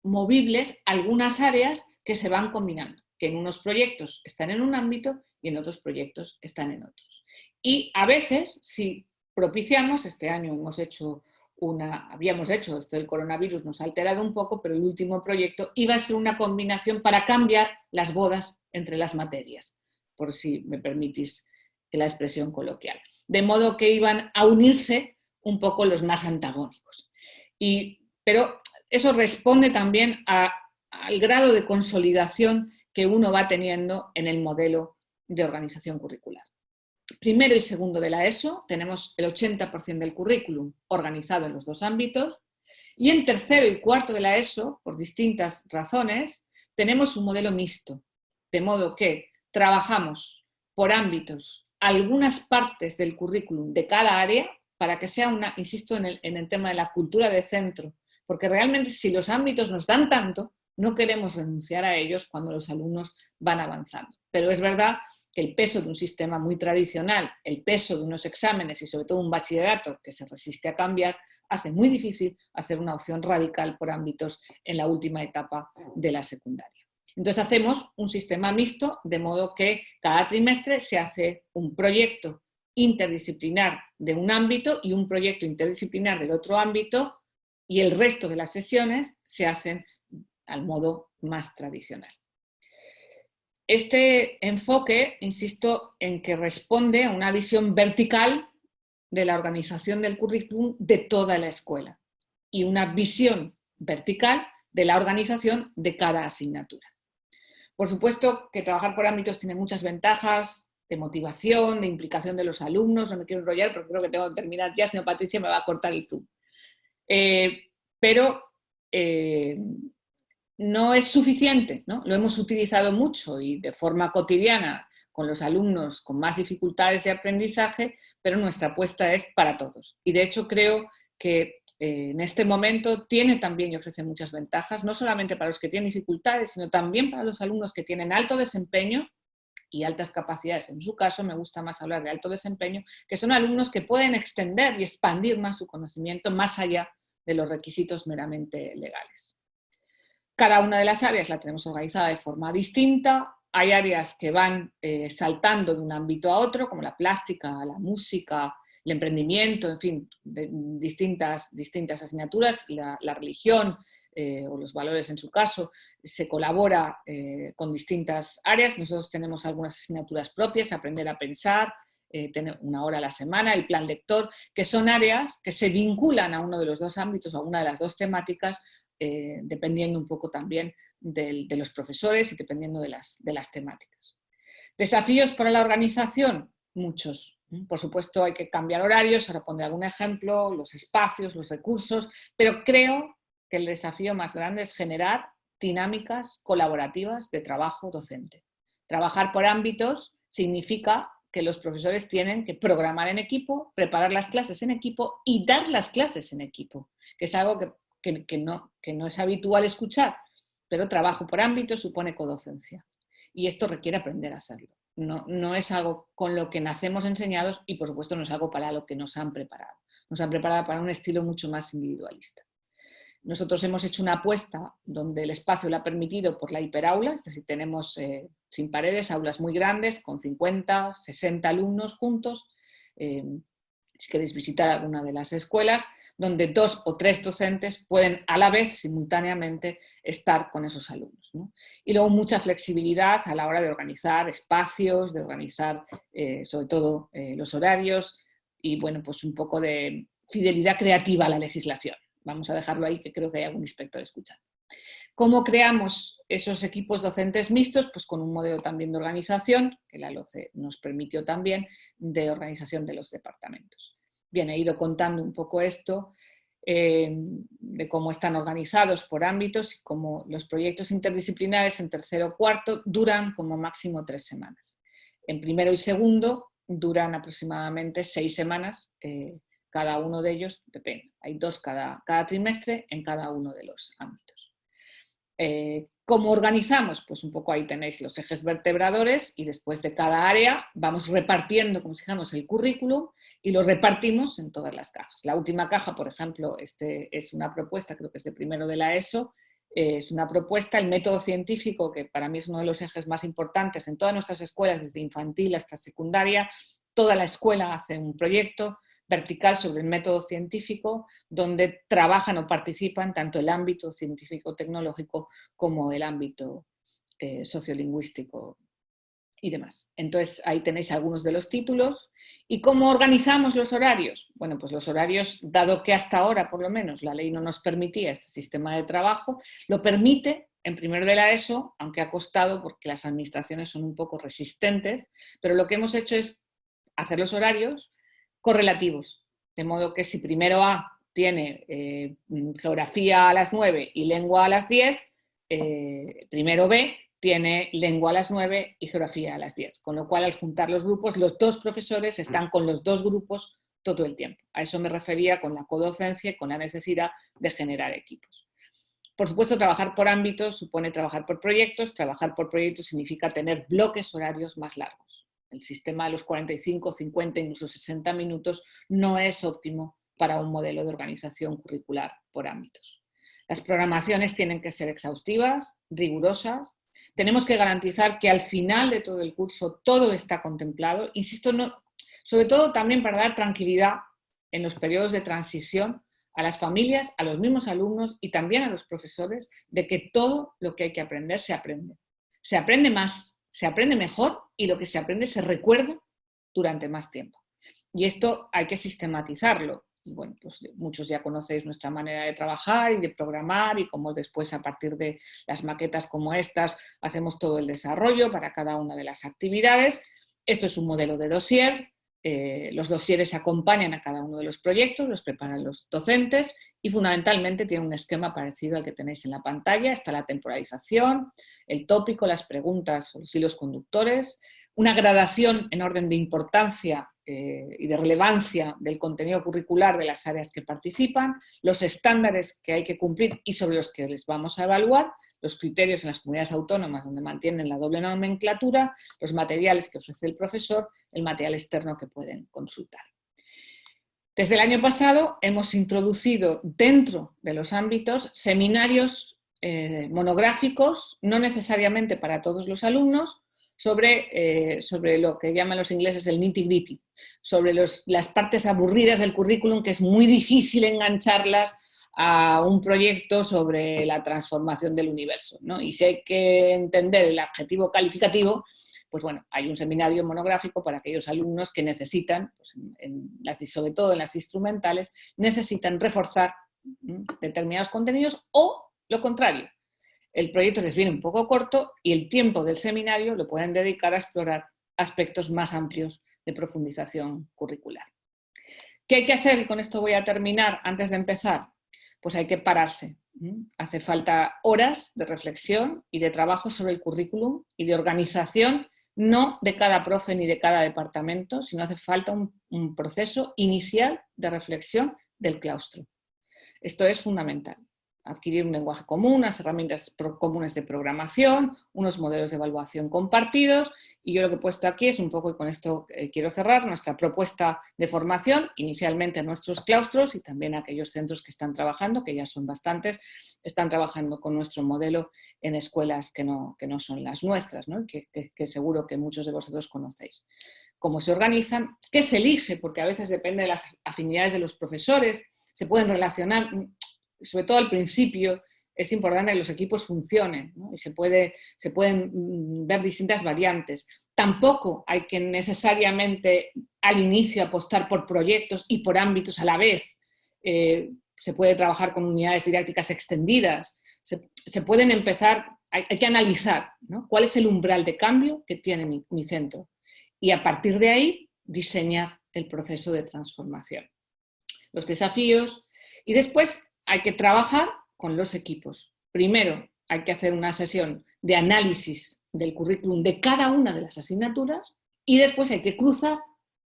movibles algunas áreas que se van combinando, que en unos proyectos están en un ámbito y en otros proyectos están en otros. Y a veces, si propiciamos, este año habíamos hecho esto del coronavirus, nos ha alterado un poco, pero el último proyecto iba a ser una combinación para cambiar las bodas entre las materias, por si me permitís la expresión coloquial. De modo que iban a unirse un poco los más antagónicos. Pero eso responde también al grado de consolidación que uno va teniendo en el modelo de organización curricular. Primero y segundo de la ESO tenemos el 80% del currículum organizado en los 2 ámbitos, y en tercero y cuarto de la ESO, por distintas razones, tenemos un modelo mixto, de modo que trabajamos por ámbitos algunas partes del currículum de cada área para que sea insisto en el tema de la cultura de centro, porque realmente si los ámbitos nos dan tanto, no queremos renunciar a ellos cuando los alumnos van avanzando. Pero es verdad que el peso de un sistema muy tradicional, el peso de unos exámenes y sobre todo un bachillerato que se resiste a cambiar, hace muy difícil hacer una opción radical por ámbitos en la última etapa de la secundaria. Entonces hacemos un sistema mixto, de modo que cada trimestre se hace un proyecto interdisciplinar de un ámbito y un proyecto interdisciplinar del otro ámbito, y el resto de las sesiones se hacen al modo más tradicional. Este enfoque, insisto, en que responde a una visión vertical de la organización del currículum de toda la escuela y una visión vertical de la organización de cada asignatura. Por supuesto que trabajar por ámbitos tiene muchas ventajas de motivación, de implicación de los alumnos. No me quiero enrollar porque creo que tengo que terminar ya, si no Patricia me va a cortar el Zoom. Pero no es suficiente, ¿no? Lo hemos utilizado mucho y de forma cotidiana con los alumnos con más dificultades de aprendizaje, pero nuestra apuesta es para todos. Y de hecho creo que en este momento tiene también y ofrece muchas ventajas, no solamente para los que tienen dificultades, sino también para los alumnos que tienen alto desempeño y altas capacidades. En su caso me gusta más hablar de alto desempeño, que son alumnos que pueden extender y expandir más su conocimiento más allá de los requisitos meramente legales. Cada una de las áreas la tenemos organizada de forma distinta. Hay áreas que van saltando de un ámbito a otro, como la plástica, la música, el emprendimiento, en fin, distintas asignaturas, la religión o los valores en su caso. Se colabora con distintas áreas. Nosotros tenemos algunas asignaturas propias, aprender a pensar, tener 1 hora a la semana, el plan lector, que son áreas que se vinculan a uno de los 2 ámbitos, a una de las 2 temáticas, dependiendo un poco también de los profesores y dependiendo de las temáticas. ¿Desafíos para la organización? Muchos. Por supuesto hay que cambiar horarios, ahora pondré algún ejemplo, los espacios, los recursos, pero creo que el desafío más grande es generar dinámicas colaborativas de trabajo docente. Trabajar por ámbitos significa que los profesores tienen que programar en equipo, preparar las clases en equipo y dar las clases en equipo, que es algo que no es habitual escuchar, pero trabajo por ámbitos supone codocencia. Y esto requiere aprender a hacerlo. No es algo con lo que nacemos enseñados y, por supuesto, no es algo para lo que nos han preparado. Nos han preparado para un estilo mucho más individualista. Nosotros hemos hecho una apuesta donde el espacio lo ha permitido por la hiperaula, es decir, tenemos sin paredes, aulas muy grandes, con 50, 60 alumnos juntos. Si queréis visitar alguna de las escuelas, donde 2 o 3 docentes pueden a la vez, simultáneamente, estar con esos alumnos, ¿no? Y luego mucha flexibilidad a la hora de organizar espacios, de organizar sobre todo los horarios, y bueno, pues un poco de fidelidad creativa a la legislación. Vamos a dejarlo ahí, que creo que hay algún inspector escuchando. ¿Cómo creamos esos equipos docentes mixtos? Pues con un modelo también de organización, que la LOCE nos permitió también, de organización de los departamentos. Bien, he ido contando un poco esto, de cómo están organizados por ámbitos y cómo los proyectos interdisciplinares en tercero o cuarto duran como máximo 3 semanas. En primero y segundo duran aproximadamente 6 semanas, cada uno de ellos, depende, hay 2 cada trimestre en cada uno de los ámbitos. ¿Cómo organizamos? Pues un poco ahí tenéis los ejes vertebradores y después de cada área vamos repartiendo, como si dijéramos, el currículum y lo repartimos en todas las cajas. La última caja, por ejemplo, es una propuesta, creo que es de primero de la ESO, es una propuesta, el método científico, que para mí es uno de los ejes más importantes en todas nuestras escuelas, desde infantil hasta secundaria. Toda la escuela hace un proyecto vertical sobre el método científico, donde trabajan o participan tanto el ámbito científico-tecnológico como el ámbito sociolingüístico y demás. Entonces, ahí tenéis algunos de los títulos. ¿Y cómo organizamos los horarios? Bueno, pues los horarios, dado que hasta ahora, por lo menos, la ley no nos permitía este sistema de trabajo, lo permite en primero de la ESO, aunque ha costado porque las administraciones son un poco resistentes, pero lo que hemos hecho es hacer los horarios correlativos, de modo que si primero A tiene geografía a las 9 y lengua a las 10, primero B tiene lengua a las 9 y geografía a las 10, con lo cual al juntar los grupos, los 2 profesores están con los 2 grupos todo el tiempo. A eso me refería con la codocencia y con la necesidad de generar equipos. Por supuesto, trabajar por ámbitos supone trabajar por proyectos significa tener bloques horarios más largos. El sistema de los 45, 50, incluso 60 minutos no es óptimo para un modelo de organización curricular por ámbitos. Las programaciones tienen que ser exhaustivas, rigurosas. Tenemos que garantizar que al final de todo el curso todo está contemplado. Insisto, sobre todo también para dar tranquilidad en los periodos de transición a las familias, a los mismos alumnos y también a los profesores, de que todo lo que hay que aprender se aprende. Se aprende más, se aprende mejor y lo que se aprende se recuerda durante más tiempo. Y esto hay que sistematizarlo. Y bueno, pues muchos ya conocéis nuestra manera de trabajar y de programar y cómo después a partir de las maquetas como estas hacemos todo el desarrollo para cada una de las actividades. Esto es un modelo de dossier. Los dosieres acompañan a cada uno de los proyectos, los preparan los docentes y fundamentalmente tiene un esquema parecido al que tenéis en la pantalla. Está la temporalización, el tópico, las preguntas o los hilos conductores, una gradación en orden de importancia y de relevancia del contenido curricular de las áreas que participan, los estándares que hay que cumplir y sobre los que les vamos a evaluar, los criterios en las comunidades autónomas donde mantienen la doble nomenclatura, los materiales que ofrece el profesor, el material externo que pueden consultar. Desde el año pasado hemos introducido dentro de los ámbitos seminarios monográficos, no necesariamente para todos los alumnos, sobre lo que llaman los ingleses el nitty-gritty, sobre las partes aburridas del currículum que es muy difícil engancharlas a un proyecto sobre la transformación del universo, ¿no? Y si hay que entender el adjetivo calificativo, pues bueno, hay un seminario monográfico para aquellos alumnos que necesitan, pues sobre todo en las instrumentales, necesitan reforzar determinados contenidos o lo contrario. El proyecto les viene un poco corto y el tiempo del seminario lo pueden dedicar a explorar aspectos más amplios de profundización curricular. ¿Qué hay que hacer? Y con esto voy a terminar antes de empezar. Pues hay que pararse. Hace falta horas de reflexión y de trabajo sobre el currículum y de organización, no de cada profe ni de cada departamento, sino hace falta un proceso inicial de reflexión del claustro. Esto es fundamental. Adquirir un lenguaje común, unas herramientas comunes de programación, unos modelos de evaluación compartidos y yo lo que he puesto aquí es un poco, y con esto quiero cerrar, nuestra propuesta de formación, inicialmente en nuestros claustros y también aquellos centros que están trabajando, que ya son bastantes, están trabajando con nuestro modelo en escuelas que no son las nuestras, ¿no? que seguro que muchos de vosotros conocéis. Cómo se organizan, qué se elige, porque a veces depende de las afinidades de los profesores, se pueden relacionar, sobre todo al principio, es importante que los equipos funcionen, ¿no? Y se pueden ver distintas variantes. Tampoco hay que necesariamente al inicio apostar por proyectos y por ámbitos a la vez. Se puede trabajar con unidades didácticas extendidas. Se pueden empezar, hay que analizar, ¿no? Cuál es el umbral de cambio que tiene mi centro. Y a partir de ahí diseñar el proceso de transformación, los desafíos, y después hay que trabajar con los equipos. Primero hay que hacer una sesión de análisis del currículum de cada una de las asignaturas y después hay que cruzar,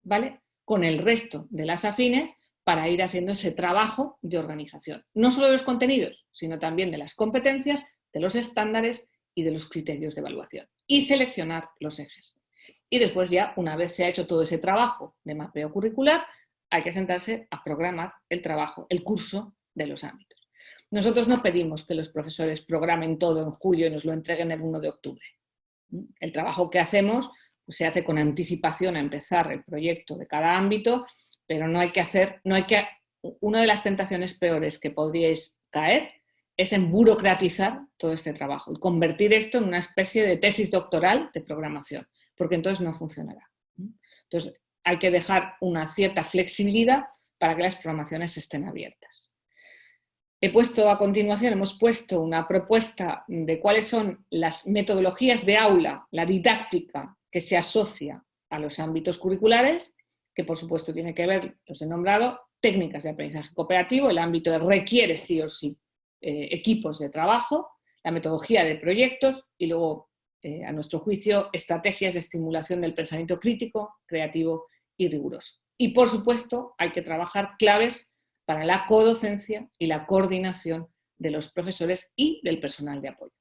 ¿vale?, con el resto de las afines para ir haciendo ese trabajo de organización. No solo de los contenidos, sino también de las competencias, de los estándares y de los criterios de evaluación. Y seleccionar los ejes. Y después ya, una vez se ha hecho todo ese trabajo de mapeo curricular, hay que sentarse a programar el trabajo, el curso de los ámbitos. Nosotros no pedimos que los profesores programen todo en julio y nos lo entreguen el 1 de octubre. El trabajo que hacemos pues, se hace con anticipación a empezar el proyecto de cada ámbito, pero una de las tentaciones peores que podríais caer es en burocratizar todo este trabajo y convertir esto en una especie de tesis doctoral de programación, porque entonces no funcionará. Entonces, hay que dejar una cierta flexibilidad para que las programaciones estén abiertas. A continuación, hemos puesto una propuesta de cuáles son las metodologías de aula, la didáctica que se asocia a los ámbitos curriculares, que por supuesto tiene que ver, los he nombrado, técnicas de aprendizaje cooperativo, el ámbito requiere sí o sí equipos de trabajo, la metodología de proyectos y luego, a nuestro juicio, estrategias de estimulación del pensamiento crítico, creativo y riguroso. Y por supuesto hay que trabajar claves para la codocencia y la coordinación de los profesores y del personal de apoyo.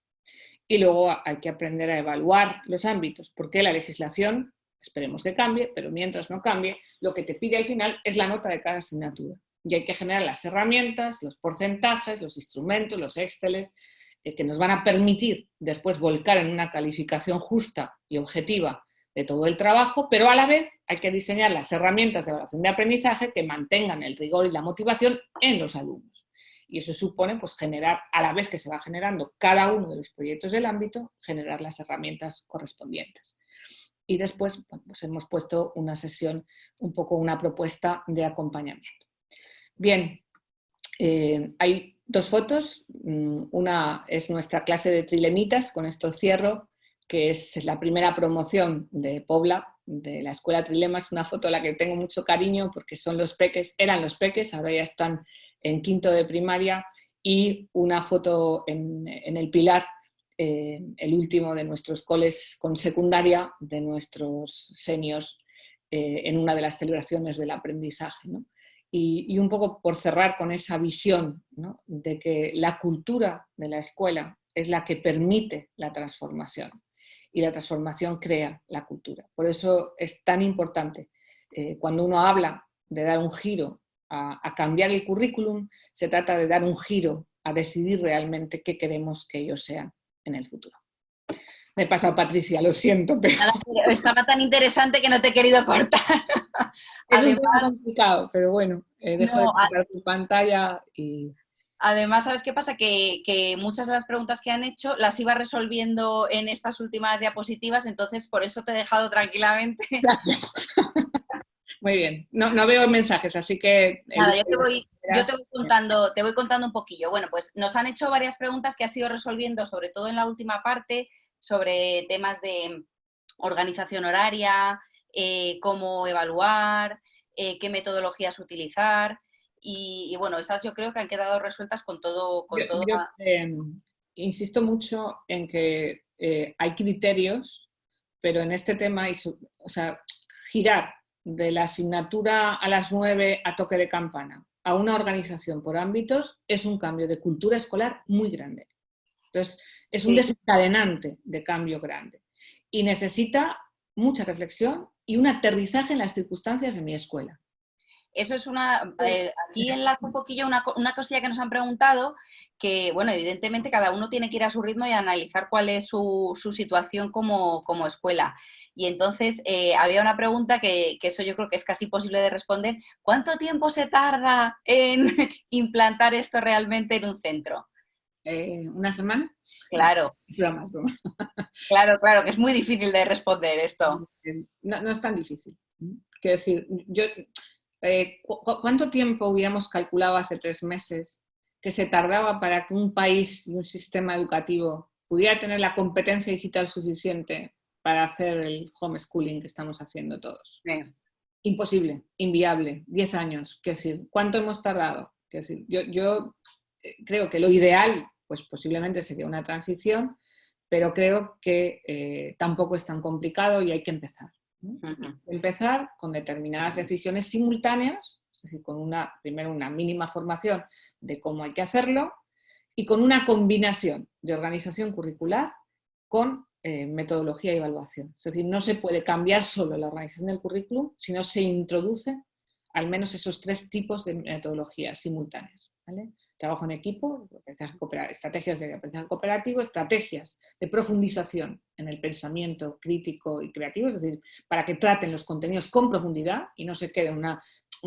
Y luego hay que aprender a evaluar los ámbitos, porque la legislación, esperemos que cambie, pero mientras no cambie, lo que te pide al final es la nota de cada asignatura. Y hay que generar las herramientas, los porcentajes, los instrumentos, los exceles, que nos van a permitir después volcar en una calificación justa y objetiva de todo el trabajo, pero a la vez hay que diseñar las herramientas de evaluación de aprendizaje que mantengan el rigor y la motivación en los alumnos. Y eso supone pues, generar, a la vez que se va generando cada uno de los proyectos del ámbito, generar las herramientas correspondientes. Y después pues hemos puesto una sesión, un poco una propuesta de acompañamiento. Bien, hay dos fotos. Una es nuestra clase de trilemitas, con esto cierro, que es la primera promoción de Pobla, de la Escuela Trilema. Es una foto a la que tengo mucho cariño porque son los peques, eran los peques, ahora ya están en quinto de primaria, y una foto en el Pilar, el último de nuestros coles con secundaria, de nuestros seniors, en una de las celebraciones del aprendizaje, ¿no? Y un poco por cerrar con esa visión, ¿no?, de que la cultura de la escuela es la que permite la transformación y la transformación crea la cultura. Por eso es tan importante, cuando uno habla de dar un giro a cambiar el currículum, se trata de dar un giro a decidir realmente qué queremos que ellos sean en el futuro. Me he pasado, Patricia, lo siento. Pero... Nada, estaba tan interesante que no te he querido cortar. Es un poco complicado, pero bueno, dejo de cortar tu pantalla y... Además, ¿sabes qué pasa? Que muchas de las preguntas que han hecho las iba resolviendo en estas últimas diapositivas, entonces por eso te he dejado tranquilamente. Gracias. Muy bien. No veo mensajes, así que... Nada, yo te voy contando un poquillo. Bueno, pues nos han hecho varias preguntas que has ido resolviendo, sobre todo en la última parte, sobre temas de organización horaria, cómo evaluar, qué metodologías utilizar. Y bueno, esas yo creo que han quedado resueltas con todo. Insisto mucho en que hay criterios, pero en este tema, girar de la asignatura a las 9 a toque de campana a una organización por ámbitos es un cambio de cultura escolar muy grande. Entonces, es un desencadenante de cambio grande y necesita mucha reflexión y un aterrizaje en las circunstancias de mi escuela. Eso es aquí enlazo un poquillo una cosilla que nos han preguntado, que bueno, evidentemente cada uno tiene que ir a su ritmo y analizar cuál es su situación como escuela. Y entonces había una pregunta que eso yo creo que es casi imposible de responder. ¿Cuánto tiempo se tarda en implantar esto realmente en un centro? ¿Una semana? Claro, Broma, broma. claro, que es muy difícil de responder esto. No es tan difícil. Quiero decir, ¿cuánto tiempo hubiéramos calculado hace 3 meses que se tardaba para que un país y un sistema educativo pudiera tener la competencia digital suficiente para hacer el homeschooling que estamos haciendo todos? Sí. Imposible, inviable, 10 años. Quiero decir, ¿cuánto hemos tardado? Quiero decir, yo creo que lo ideal, pues posiblemente sería una transición, pero creo que tampoco es tan complicado y hay que empezar, ¿no? Uh-huh. Empezar con determinadas decisiones simultáneas, es decir, con primero una mínima formación de cómo hay que hacerlo y con una combinación de organización curricular con metodología y evaluación. Es decir, no se puede cambiar solo la organización del currículum, sino se introduce al menos esos 3 tipos de metodologías simultáneas, ¿vale? Trabajo en equipo, estrategias de aprendizaje cooperativo, estrategias de profundización en el pensamiento crítico y creativo, es decir, para que traten los contenidos con profundidad y no se quede una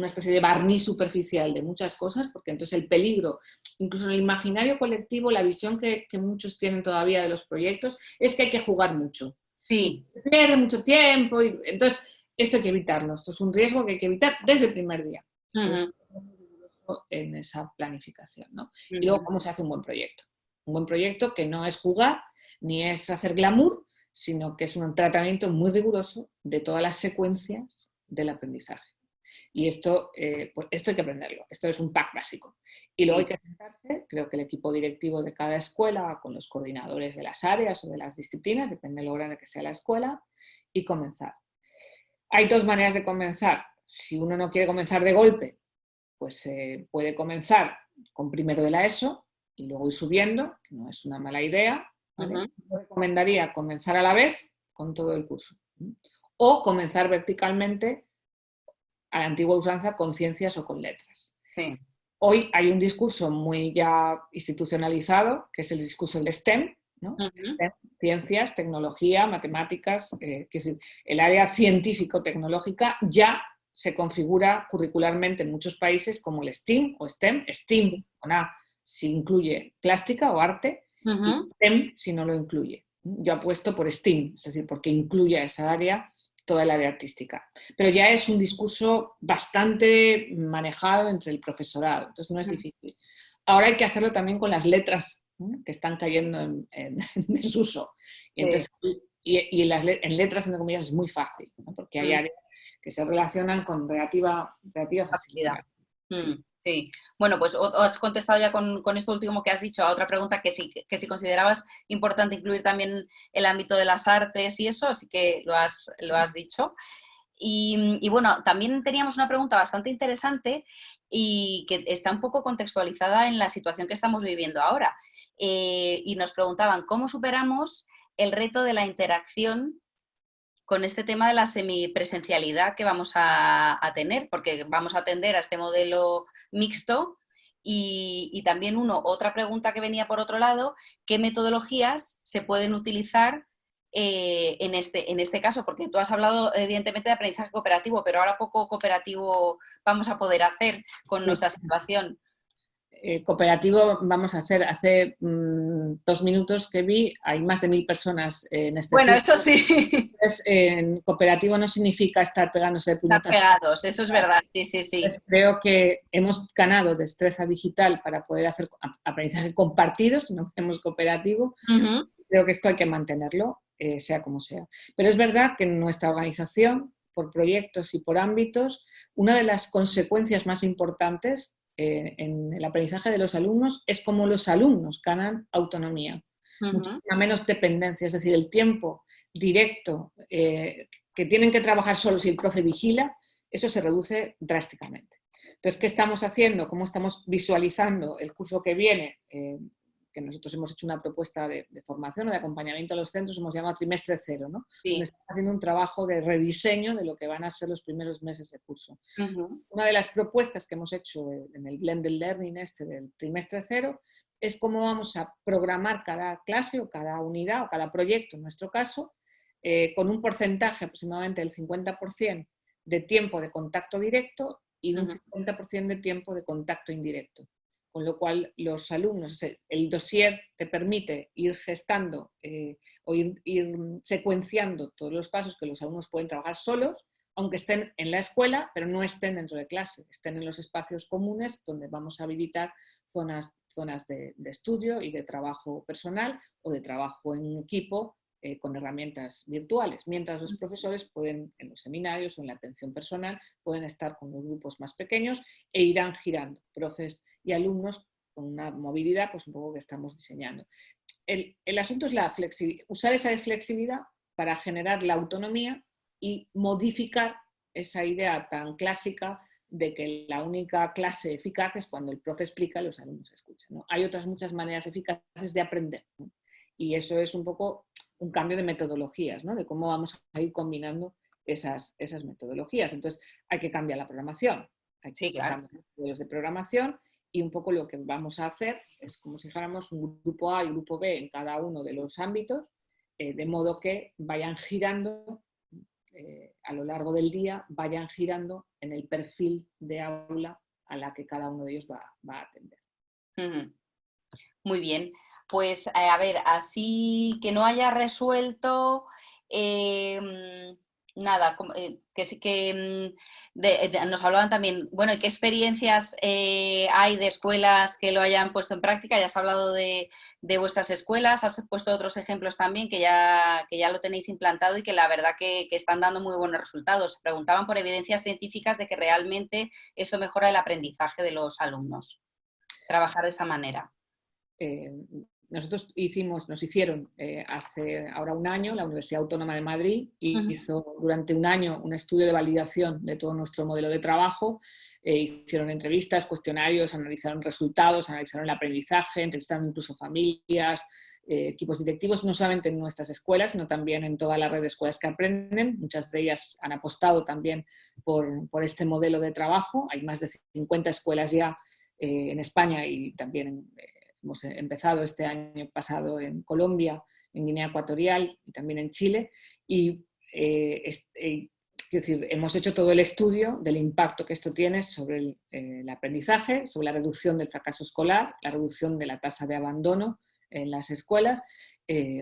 especie de barniz superficial de muchas cosas, porque entonces el peligro, incluso en el imaginario colectivo, la visión que muchos tienen todavía de los proyectos es que hay que jugar mucho. Sí. Y pierde mucho tiempo, y entonces esto hay que evitarlo. Esto es un riesgo que hay que evitar desde el primer día. Uh-huh. En esa planificación, ¿no? Uh-huh. Y luego, ¿cómo se hace un buen proyecto? Un buen proyecto que no es jugar, ni es hacer glamour, sino que es un tratamiento muy riguroso de todas las secuencias del aprendizaje. Y pues esto hay que aprenderlo, esto es un pack básico. Y luego hay que sentarse, creo que el equipo directivo de cada escuela, con los coordinadores de las áreas o de las disciplinas, depende de lo grande que sea la escuela, y comenzar. Hay 2 maneras de comenzar. Si uno no quiere comenzar de golpe, pues puede comenzar con primero de la ESO y luego ir subiendo, que no es una mala idea, ¿vale? Uh-huh. Yo recomendaría comenzar a la vez con todo el curso. O comenzar verticalmente a la antigua usanza con ciencias o con letras. Sí. Hoy hay un discurso muy ya institucionalizado, que es el discurso del STEM, ¿no? Uh-huh. STEM, ciencias, tecnología, matemáticas, que es el área científico-tecnológica ya se configura curricularmente en muchos países como el STEAM o STEM, STEAM con A si incluye plástica o arte, Uh-huh. y STEM si no lo incluye. Yo apuesto por STEAM, es decir, porque incluye a esa área toda el área artística. Pero ya es un discurso bastante manejado entre el profesorado, entonces no es difícil. Ahora hay que hacerlo también con las letras, ¿no?, que están cayendo en desuso. Y, entonces, en letras, entre comillas, es muy fácil, ¿no?, porque hay áreas que se relacionan con relativa facilidad. Sí. Sí, bueno, pues has contestado ya con esto último que has dicho a otra pregunta que si considerabas importante incluir también el ámbito de las artes y eso, así que lo has dicho. Y bueno, también teníamos una pregunta bastante interesante y que está un poco contextualizada en la situación que estamos viviendo ahora. Y nos preguntaban, ¿cómo superamos el reto de la interacción con este tema de la semipresencialidad que vamos a tener? Porque vamos a atender a este modelo mixto y también otra pregunta que venía por otro lado, ¿qué metodologías se pueden utilizar en este caso? Porque tú has hablado evidentemente de aprendizaje cooperativo, pero ahora poco cooperativo vamos a poder hacer con nuestra situación. Cooperativo vamos a hacer, hace 2 minutos que vi, hay más de 1000 personas en este Bueno, ciclo. eso sí. Entonces, en cooperativo no significa estar pegándose de Están puñetazos. pegados, eso es verdad, sí. Creo que hemos ganado destreza digital para poder hacer aprendizaje compartido, si no hacemos cooperativo. Uh-huh. Creo que esto hay que mantenerlo, sea como sea. Pero es verdad que en nuestra organización, por proyectos y por ámbitos, una de las consecuencias más importantes en el aprendizaje de los alumnos es cómo los alumnos ganan autonomía, mucha menos dependencia, es decir, el tiempo directo que tienen que trabajar solos y el profe vigila, eso se reduce drásticamente. Entonces, ¿qué estamos haciendo? ¿Cómo estamos visualizando el curso que viene? Que nosotros hemos hecho una propuesta de formación o de acompañamiento a los centros, hemos llamado trimestre cero, ¿no? Sí. Donde estamos haciendo un trabajo de rediseño de lo que van a ser los primeros meses de curso. Una de las propuestas que hemos hecho en el Blended Learning del trimestre cero es cómo vamos a programar cada clase o cada unidad o cada proyecto, en nuestro caso, con un porcentaje aproximadamente del 50% de tiempo de contacto directo y un 50% de tiempo de contacto indirecto. con lo cual los alumnos, el dossier te permite ir gestando o ir secuenciando todos los pasos que los alumnos pueden trabajar solos, aunque estén en la escuela, pero no estén dentro de clase, estén en los espacios comunes donde vamos a habilitar zonas de estudio y de trabajo personal o de trabajo en equipo con herramientas virtuales, mientras los profesores pueden, en los seminarios o en la atención personal, pueden estar con los grupos más pequeños e irán girando, profes y alumnos, con una movilidad pues un poco que estamos diseñando. El asunto es usar esa flexibilidad para generar la autonomía y modificar esa idea tan clásica de que la única clase eficaz es cuando el profe explica y los alumnos escuchan, ¿no? Hay otras muchas maneras eficaces de aprender, ¿no? Y eso es un poco un cambio de metodologías, ¿no? De cómo vamos a ir combinando esas metodologías. Entonces hay que cambiar la programación, hay que cambiar los modelos de programación y un poco lo que vamos a hacer es como si dijéramos un grupo A y grupo B en cada uno de los ámbitos, de modo que vayan girando a lo largo del día, vayan girando en el perfil de aula a la que cada uno de ellos va a atender. Muy bien. Pues a ver, así que no haya resuelto nada, nos hablaban también, bueno, ¿y qué experiencias hay de escuelas que lo hayan puesto en práctica? Ya has hablado de vuestras escuelas, has puesto otros ejemplos también que ya lo tenéis implantado y que la verdad que están dando muy buenos resultados. Se preguntaban por evidencias científicas de que realmente esto mejora el aprendizaje de los alumnos, trabajar de esa manera. Nosotros nos hicieron hace ahora un año, la Universidad Autónoma de Madrid hizo durante un año un estudio de validación de todo nuestro modelo de trabajo, hicieron entrevistas, cuestionarios, analizaron resultados, analizaron el aprendizaje, entrevistaron incluso familias, equipos directivos, no solamente en nuestras escuelas, sino también en toda la red de escuelas que aprenden. Muchas de ellas han apostado también por este modelo de trabajo. Hay más de 50 escuelas ya en España y también hemos empezado este año pasado en Colombia, en Guinea Ecuatorial y también en Chile. Y hemos hecho todo el estudio del impacto que esto tiene sobre el aprendizaje, sobre la reducción del fracaso escolar, la reducción de la tasa de abandono en las escuelas.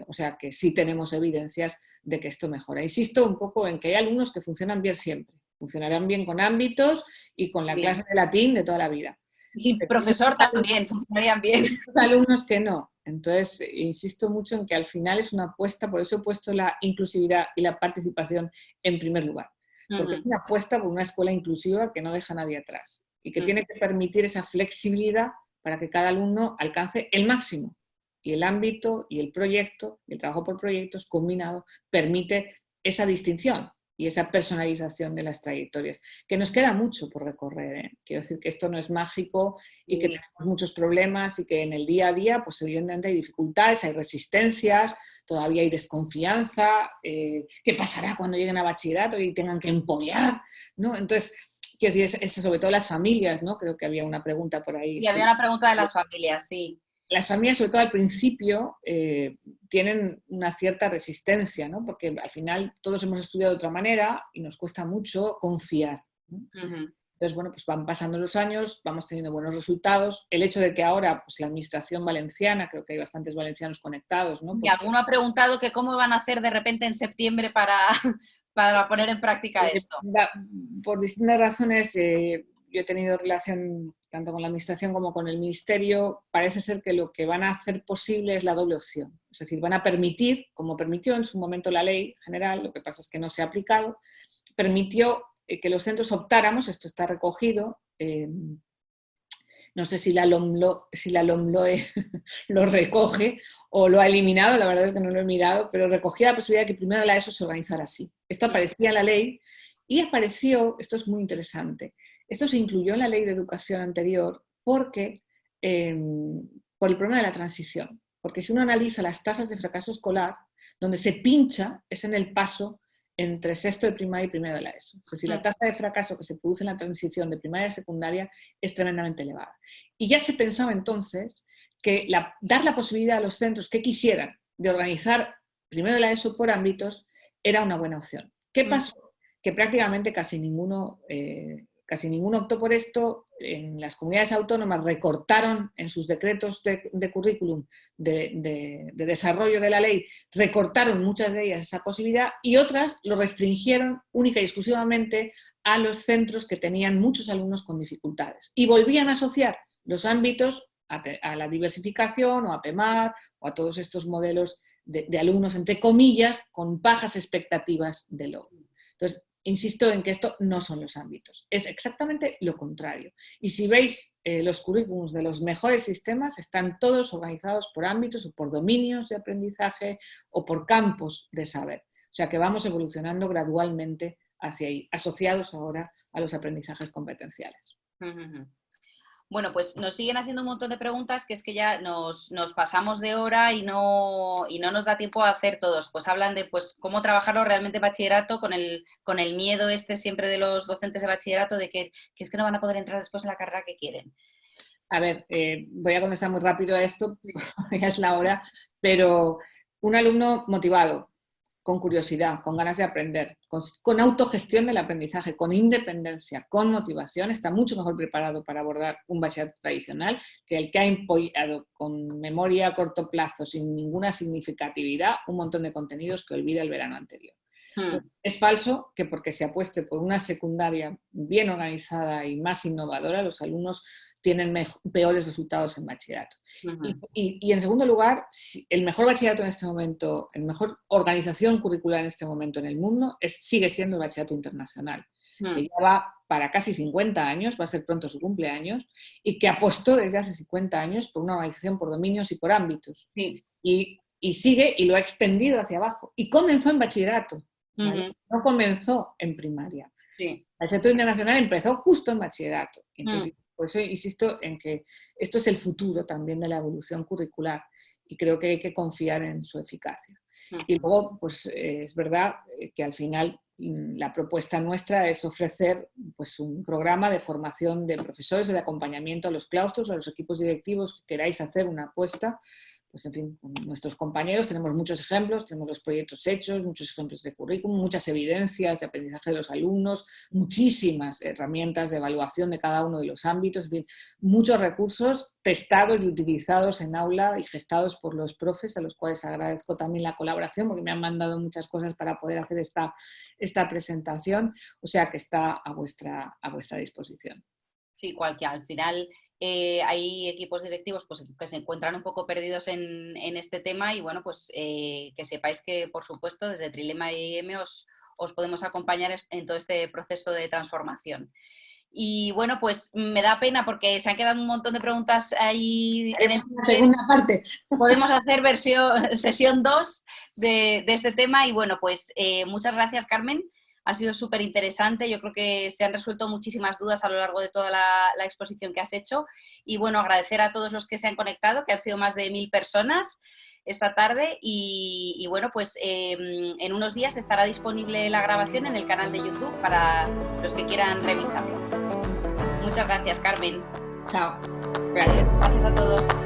O sea que sí tenemos evidencias de que esto mejora. Insisto un poco en que hay alumnos que funcionan bien siempre. Funcionarán bien con ámbitos y con la clase de latín de toda la vida. Sí, profesor también, funcionarían bien. Alumnos que no. Entonces, insisto mucho en que al final es una apuesta, por eso he puesto la inclusividad y la participación en primer lugar. Porque es una apuesta por una escuela inclusiva que no deja a nadie atrás y que tiene que permitir esa flexibilidad para que cada alumno alcance el máximo. Y el ámbito y el proyecto, y el trabajo por proyectos combinado, permite esa distinción y esa personalización de las trayectorias, que nos queda mucho por recorrer, ¿eh? Quiero decir que esto no es mágico y que tenemos muchos problemas y que en el día a día, pues evidentemente hay dificultades, hay resistencias, todavía hay desconfianza, ¿qué pasará cuando lleguen a bachillerato y tengan que empollar? ¿No? Entonces, quiero decir, es sobre todo las familias, ¿no? Creo que había una pregunta por ahí. Y había una pregunta de las familias, sí. Las familias, sobre todo al principio, tienen una cierta resistencia, ¿no? Porque al final todos hemos estudiado de otra manera y nos cuesta mucho confiar, ¿no? Entonces, bueno, pues van pasando los años, vamos teniendo buenos resultados. El hecho de que ahora pues, la administración valenciana, creo que hay bastantes valencianos conectados, ¿no? Y alguno ha preguntado que cómo van a hacer de repente en septiembre para poner en práctica esto. Por distintas razones, yo he tenido relación tanto con la administración como con el ministerio. Parece ser que lo que van a hacer posible es la doble opción. Es decir, van a permitir, como permitió en su momento la ley general, lo que pasa es que no se ha aplicado, permitió que los centros optáramos, esto está recogido, no sé si la LOMLOE lo recoge o lo ha eliminado, la verdad es que no lo he mirado, pero recogía la posibilidad de que primero la ESO se organizara así. Esto aparecía en la ley y apareció, esto es muy interesante, esto se incluyó en la ley de educación anterior porque, por el problema de la transición. Porque si uno analiza las tasas de fracaso escolar, donde se pincha es en el paso entre sexto de primaria y primero de la ESO. Es decir, la tasa de fracaso que se produce en la transición de primaria a secundaria es tremendamente elevada. Y ya se pensaba entonces que dar la posibilidad a los centros que quisieran de organizar primero de la ESO por ámbitos era una buena opción. ¿Qué pasó? Que prácticamente casi casi ninguno optó por esto. En las comunidades autónomas recortaron en sus decretos de currículum de desarrollo de la ley, recortaron muchas de ellas esa posibilidad y otras lo restringieron única y exclusivamente a los centros que tenían muchos alumnos con dificultades y volvían a asociar los ámbitos a la diversificación o a PEMAR o a todos estos modelos de alumnos, entre comillas, con bajas expectativas de logro. Entonces, insisto en que esto no son los ámbitos, es exactamente lo contrario. Y si veis los currículums de los mejores sistemas, están todos organizados por ámbitos o por dominios de aprendizaje o por campos de saber. O sea que vamos evolucionando gradualmente hacia ahí, asociados ahora a los aprendizajes competenciales. Bueno, pues nos siguen haciendo un montón de preguntas que es que ya nos pasamos de hora y no nos da tiempo a hacer todos. Pues hablan de pues cómo trabajarlo realmente en bachillerato con el miedo siempre de los docentes de bachillerato de que es que no van a poder entrar después en la carrera que quieren. A ver, voy a contestar muy rápido a esto, ya es la hora, pero un alumno motivado, con curiosidad, con ganas de aprender, con autogestión del aprendizaje, con independencia, con motivación, está mucho mejor preparado para abordar un bachillerato tradicional que el que ha empollado con memoria a corto plazo, sin ninguna significatividad, un montón de contenidos que olvida el verano anterior. Entonces, es falso que porque se apueste por una secundaria bien organizada y más innovadora, los alumnos tienen peores resultados en bachillerato. Y en segundo lugar, el mejor bachillerato en este momento, la mejor organización curricular en este momento en el mundo sigue siendo el bachillerato internacional, que ya va para casi 50 años, va a ser pronto su cumpleaños, y que apostó desde hace 50 años por una organización por dominios y por ámbitos. Sí. Y sigue y lo ha extendido hacia abajo. Y comenzó en bachillerato, ¿vale? No comenzó en primaria. Sí. El bachillerato internacional empezó justo en bachillerato. Entonces, por eso insisto en que esto es el futuro también de la evolución curricular y creo que hay que confiar en su eficacia. Y luego, pues es verdad que al final la propuesta nuestra es ofrecer pues, un programa de formación de profesores o de acompañamiento a los claustros, a los equipos directivos que queráis hacer una apuesta. Pues en fin, con nuestros compañeros tenemos muchos ejemplos, tenemos los proyectos hechos, muchos ejemplos de currículum, muchas evidencias de aprendizaje de los alumnos, muchísimas herramientas de evaluación de cada uno de los ámbitos, en fin, muchos recursos testados y utilizados en aula y gestados por los profes, a los cuales agradezco también la colaboración porque me han mandado muchas cosas para poder hacer esta presentación, o sea que está a vuestra disposición. Sí, al final hay equipos directivos pues, que se encuentran un poco perdidos en este tema y bueno, pues que sepáis que por supuesto desde Trilema EIM os podemos acompañar en todo este proceso de transformación. Y bueno, pues me da pena porque se han quedado un montón de preguntas ahí en la segunda parte. Podemos hacer sesión 2 de este tema y bueno, pues muchas gracias, Carmen. Ha sido súper interesante, yo creo que se han resuelto muchísimas dudas a lo largo de toda la exposición que has hecho y bueno, agradecer a todos los que se han conectado, que han sido más de 1000 personas esta tarde y bueno, pues en unos días estará disponible la grabación en el canal de YouTube para los que quieran revisarlo. Muchas gracias, Carmen. Chao. Gracias a todos.